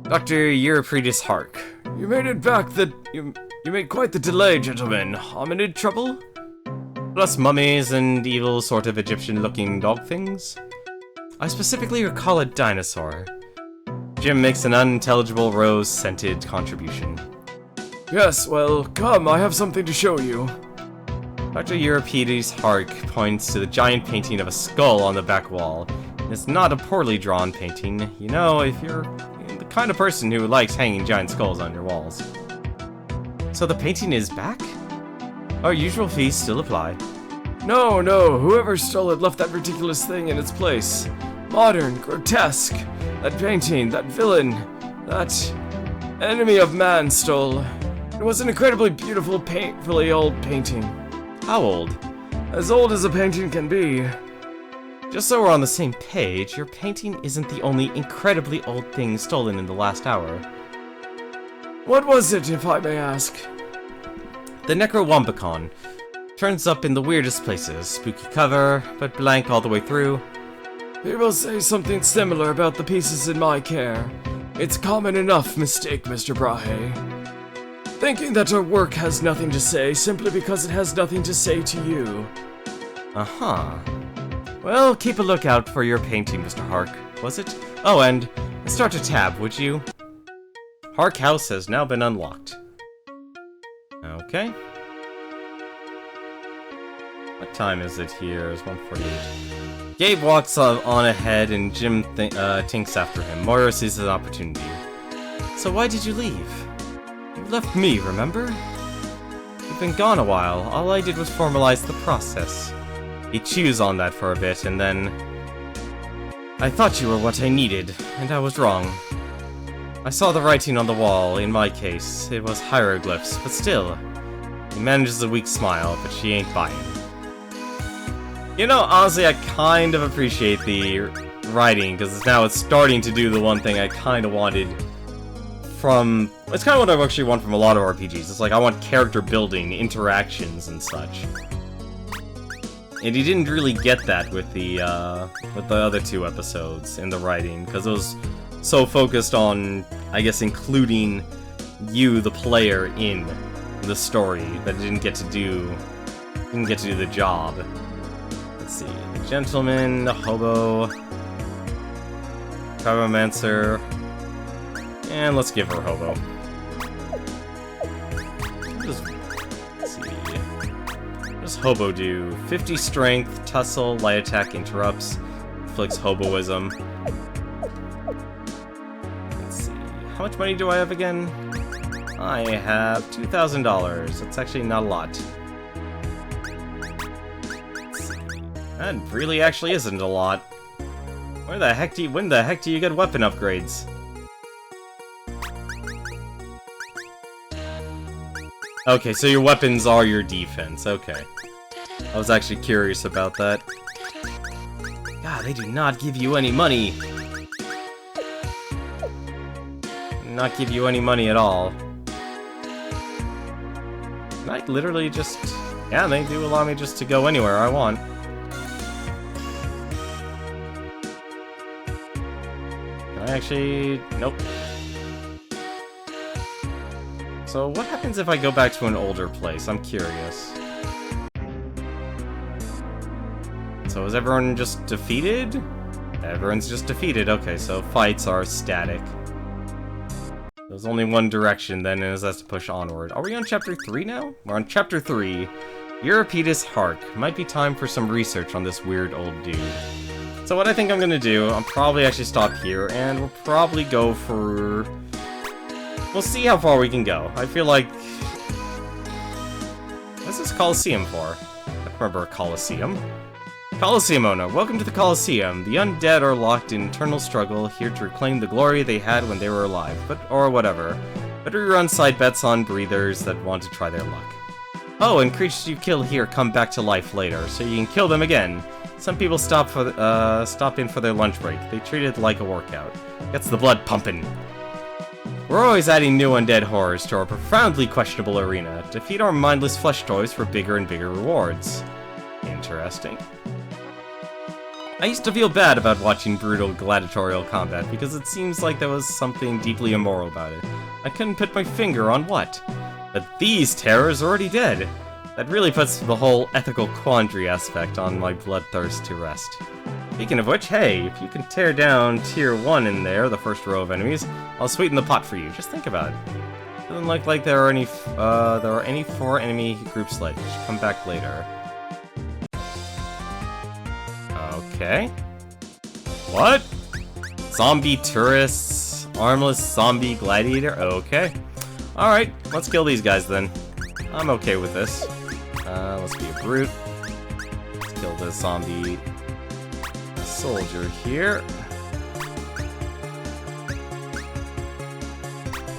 Speaker 1: Dr. Eurypredis Hark. You made it back. You made quite the delay, gentlemen. Hominid trouble? Plus mummies and evil sort of Egyptian-looking dog things? I specifically recall a dinosaur. Jim makes an unintelligible rose-scented contribution.
Speaker 2: Yes, well, come, I have something to show you.
Speaker 1: Dr. Eurypedis Hark points to the giant painting of a skull on the back wall. It's not a poorly drawn painting, you know, if you're the kind of person who likes hanging giant skulls on your walls. So the painting is back? Our usual fees still apply.
Speaker 2: No, whoever stole it left that ridiculous thing in its place. Modern, grotesque. That painting, that villain, that enemy of man stole. It was an incredibly beautiful, painfully old painting.
Speaker 1: How old?
Speaker 2: As old as a painting can be.
Speaker 1: Just so we're on the same page, your painting isn't the only incredibly old thing stolen in the last hour.
Speaker 2: What was it, if I may ask?
Speaker 1: The Necrowombicon. Turns up in the weirdest places. Spooky cover, but blank all the way through.
Speaker 2: People say something similar about the pieces in my care. It's a common enough mistake, Mr. Brahe. Thinking that our work has nothing to say simply because it has nothing to say to you.
Speaker 1: Uh-huh. Well, keep a lookout for your painting, Mr. Hark. Was it? Oh, and start a tab, would you? Hark House has now been unlocked. Okay. What time is it here? It's 1:48. Gabe walks on ahead and Jim tinks after him. Moira sees an opportunity. So why did you leave? You left me, remember? You've been gone a while. All I did was formalize the process. He chews on that for a bit, and then... I thought you were what I needed, and I was wrong. I saw the writing on the wall. In my case, it was hieroglyphs, but still. He manages a weak smile, but she ain't buying. You know, honestly, I kind of appreciate the writing, because now it's starting to do the one thing I kind of wanted from... It's kind of what I actually want from a lot of RPGs. It's like, I want character building, interactions, and such. And he didn't really get that with the other two episodes in the writing, because it was so focused on, I guess, including you, the player, in the story that it didn't get to do the job. Let's see, the gentleman, the hobo, Pyromancer, and let's give her hobo. Let's see. What does hobo do? 50 strength, tussle, light attack, interrupts, inflicts hoboism. Let's see. How much money do I have again? I have $2,000. That's actually not a lot. Let's see. That really actually isn't a lot. When the heck do you get weapon upgrades? Okay, so your weapons are your defense. Okay. I was actually curious about that. God, they do not give you any money. Not give you any money at all. Can I literally just... Yeah, they do allow me just to go anywhere I want. Can I actually... Nope. So what happens if I go back to an older place? I'm curious. So is everyone just defeated? Everyone's just defeated. Okay, so fights are static. There's only one direction then, and that's to push onward. Are we on chapter 3 now? We're on chapter 3. Euripides Hark. Might be time for some research on this weird old dude. So what I think I'm gonna do, I'll probably actually stop here, and we'll probably go for... We'll see how far we can go. I feel like... What's this Coliseum for? I don't remember a Coliseum. Coliseum owner, welcome to the Coliseum. The undead are locked in eternal struggle, here to reclaim the glory they had when they were alive, or whatever. Better run side bets on breathers that want to try their luck. Oh, and creatures you kill here come back to life later, so you can kill them again. Some people stop in for their lunch break. They treat it like a workout. Gets the blood pumping. We're always adding new undead horrors to our profoundly questionable arena. Defeat our mindless flesh toys for bigger and bigger rewards. Interesting. I used to feel bad about watching brutal gladiatorial combat because it seems like there was something deeply immoral about it. I couldn't put my finger on what. But these terrors are already dead. That really puts the whole ethical quandary aspect on my bloodthirst to rest. Speaking of which, hey, if you can tear down tier 1 in there, the first row of enemies, I'll sweeten the pot for you. Just think about it. Doesn't look like there are any 4 enemy groups left. Come back later. Okay. What? Zombie tourists? Armless zombie gladiator? Okay. Alright, let's kill these guys then. I'm okay with this.
Speaker 2: Let's be a brute. Let's kill this zombie soldier here.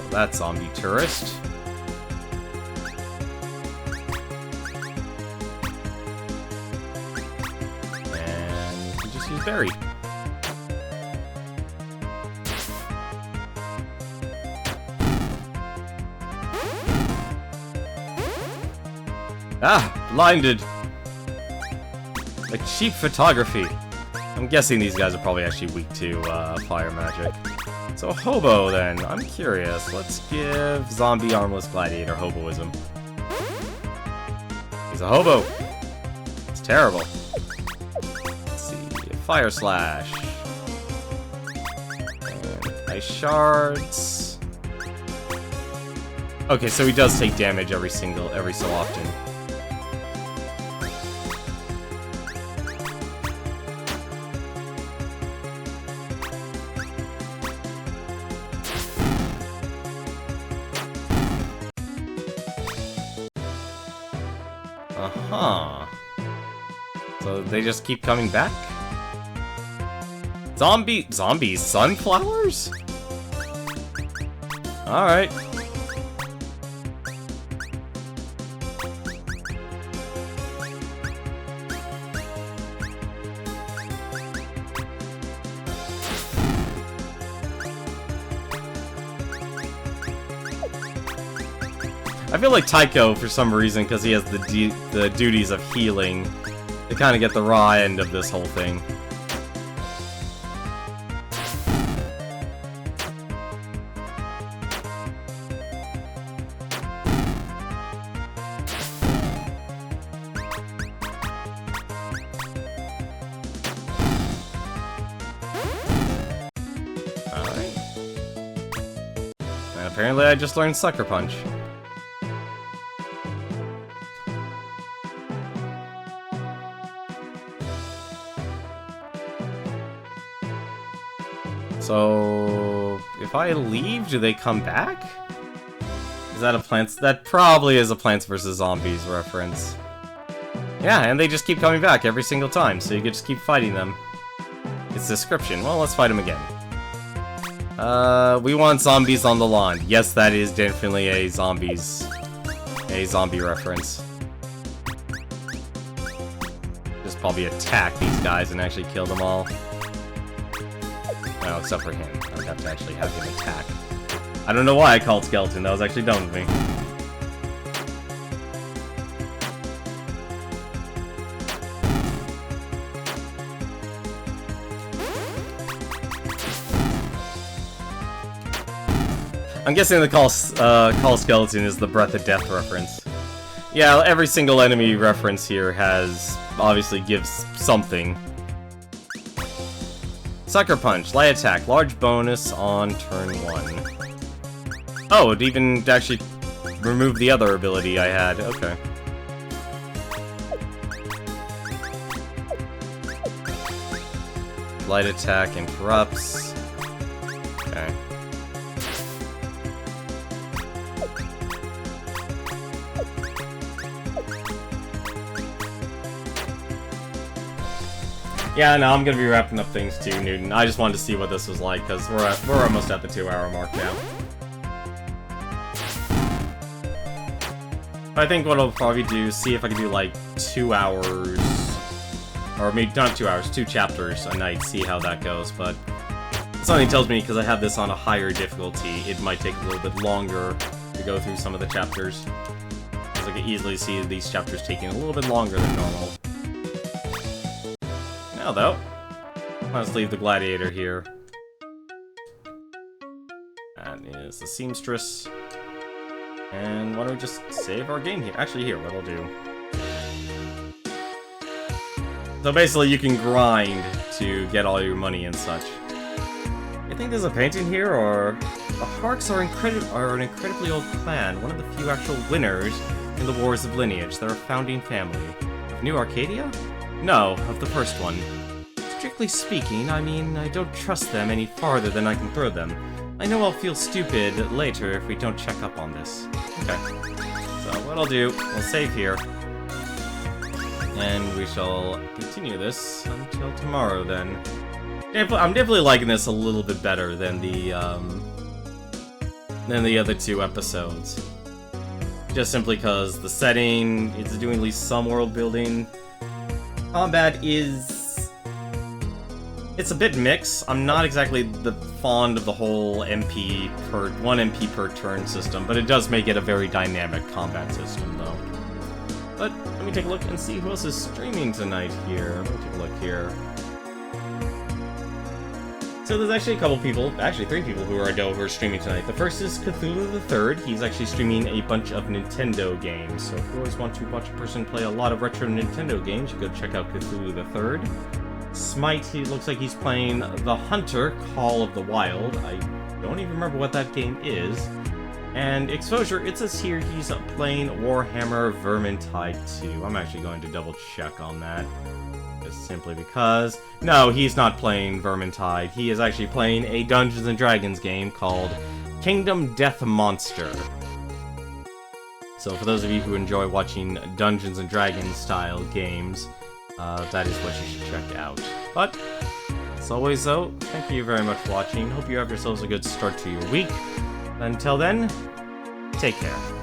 Speaker 2: That zombie tourist. And we just use berry. Ah, blinded. Like cheap photography. I'm guessing these guys are probably actually weak to fire magic. So hobo then, I'm curious. Let's give zombie armless gladiator hoboism. He's a hobo. It's terrible. Let's see, fire slash. And ice shards. Okay, so he does take damage every so often. Uh-huh. So they just keep coming back? Zombies? Sunflowers? Alright. I feel like Tycho, for some reason, because he has the duties of healing, they kind of get the raw end of this whole thing. Alright. And apparently I just learned Sucker Punch. So, if I leave, do they come back? Is that a Plants? That probably is a Plants vs. Zombies reference. Yeah, and they just keep coming back every single time, so you can just keep fighting them. It's description. Well, let's fight them again. We want zombies on the lawn. Yes, that is definitely a zombie reference. Just probably attack these guys and actually kill them all. No, except for him. I would have to actually have him attack. I don't know why I called Skeleton. That was actually dumb of me. I'm guessing the call Skeleton is the Breath of Death reference. Yeah, every single enemy reference here obviously gives something. Sucker Punch, light attack, large bonus on turn 1. Oh, it even actually removed the other ability I had. Okay. Light attack interrupts. Okay. Yeah, no, I'm gonna be wrapping up things too, Newton. I just wanted to see what this was like, because we're almost at the 2-hour mark now. I think what I'll probably do is see if I can do like 2 hours, or maybe not 2 hours, 2 chapters a night, see how that goes, but something tells me, because I have this on a higher difficulty, it might take a little bit longer to go through some of the chapters. Because I can easily see these chapters taking a little bit longer than normal. Now, though, let's leave the gladiator here. That is the seamstress. And why don't we just save our game here? Actually, here, what I'll do. So basically, you can grind to get all your money and such. You think there's a painting here, or... The Harks are an incredibly old clan, one of the few actual winners in the Wars of Lineage. They're a founding family. Of New Arcadia? No, of the first one. Strictly speaking, I mean, I don't trust them any farther than I can throw them. I know I'll feel stupid later if we don't check up on this. Okay. So what I'll do, we'll save here.
Speaker 1: And we shall continue this until tomorrow, then. I'm definitely liking this a little bit better than the other two episodes. Just simply because the setting, it's doing at least some world building. Combat is... it's a bit mixed. I'm not exactly fond of the whole one MP per turn system, but it does make it a very dynamic combat system, though. But let me take a look and see who else is streaming tonight here. Let me take a look here. So there's actually a couple people, actually 3 people who are streaming tonight. The first is Cthulhu the Third. He's actually streaming a bunch of Nintendo games. So if you always want to watch a person play a lot of retro Nintendo games, you go check out Cthulhu the Third. Smite, he looks like he's playing The Hunter, Call of the Wild. I don't even remember what that game is. And Exposure, it says here he's playing Warhammer Vermintide 2. I'm actually going to double check on that. Just simply because... no, he's not playing Vermintide. He is actually playing a Dungeons & Dragons game called Kingdom Death Monster. So for those of you who enjoy watching Dungeons & Dragons style games, that is what you should check out. But, as always though, thank you very much for watching. Hope you have yourselves a good start to your week. Until then, take care.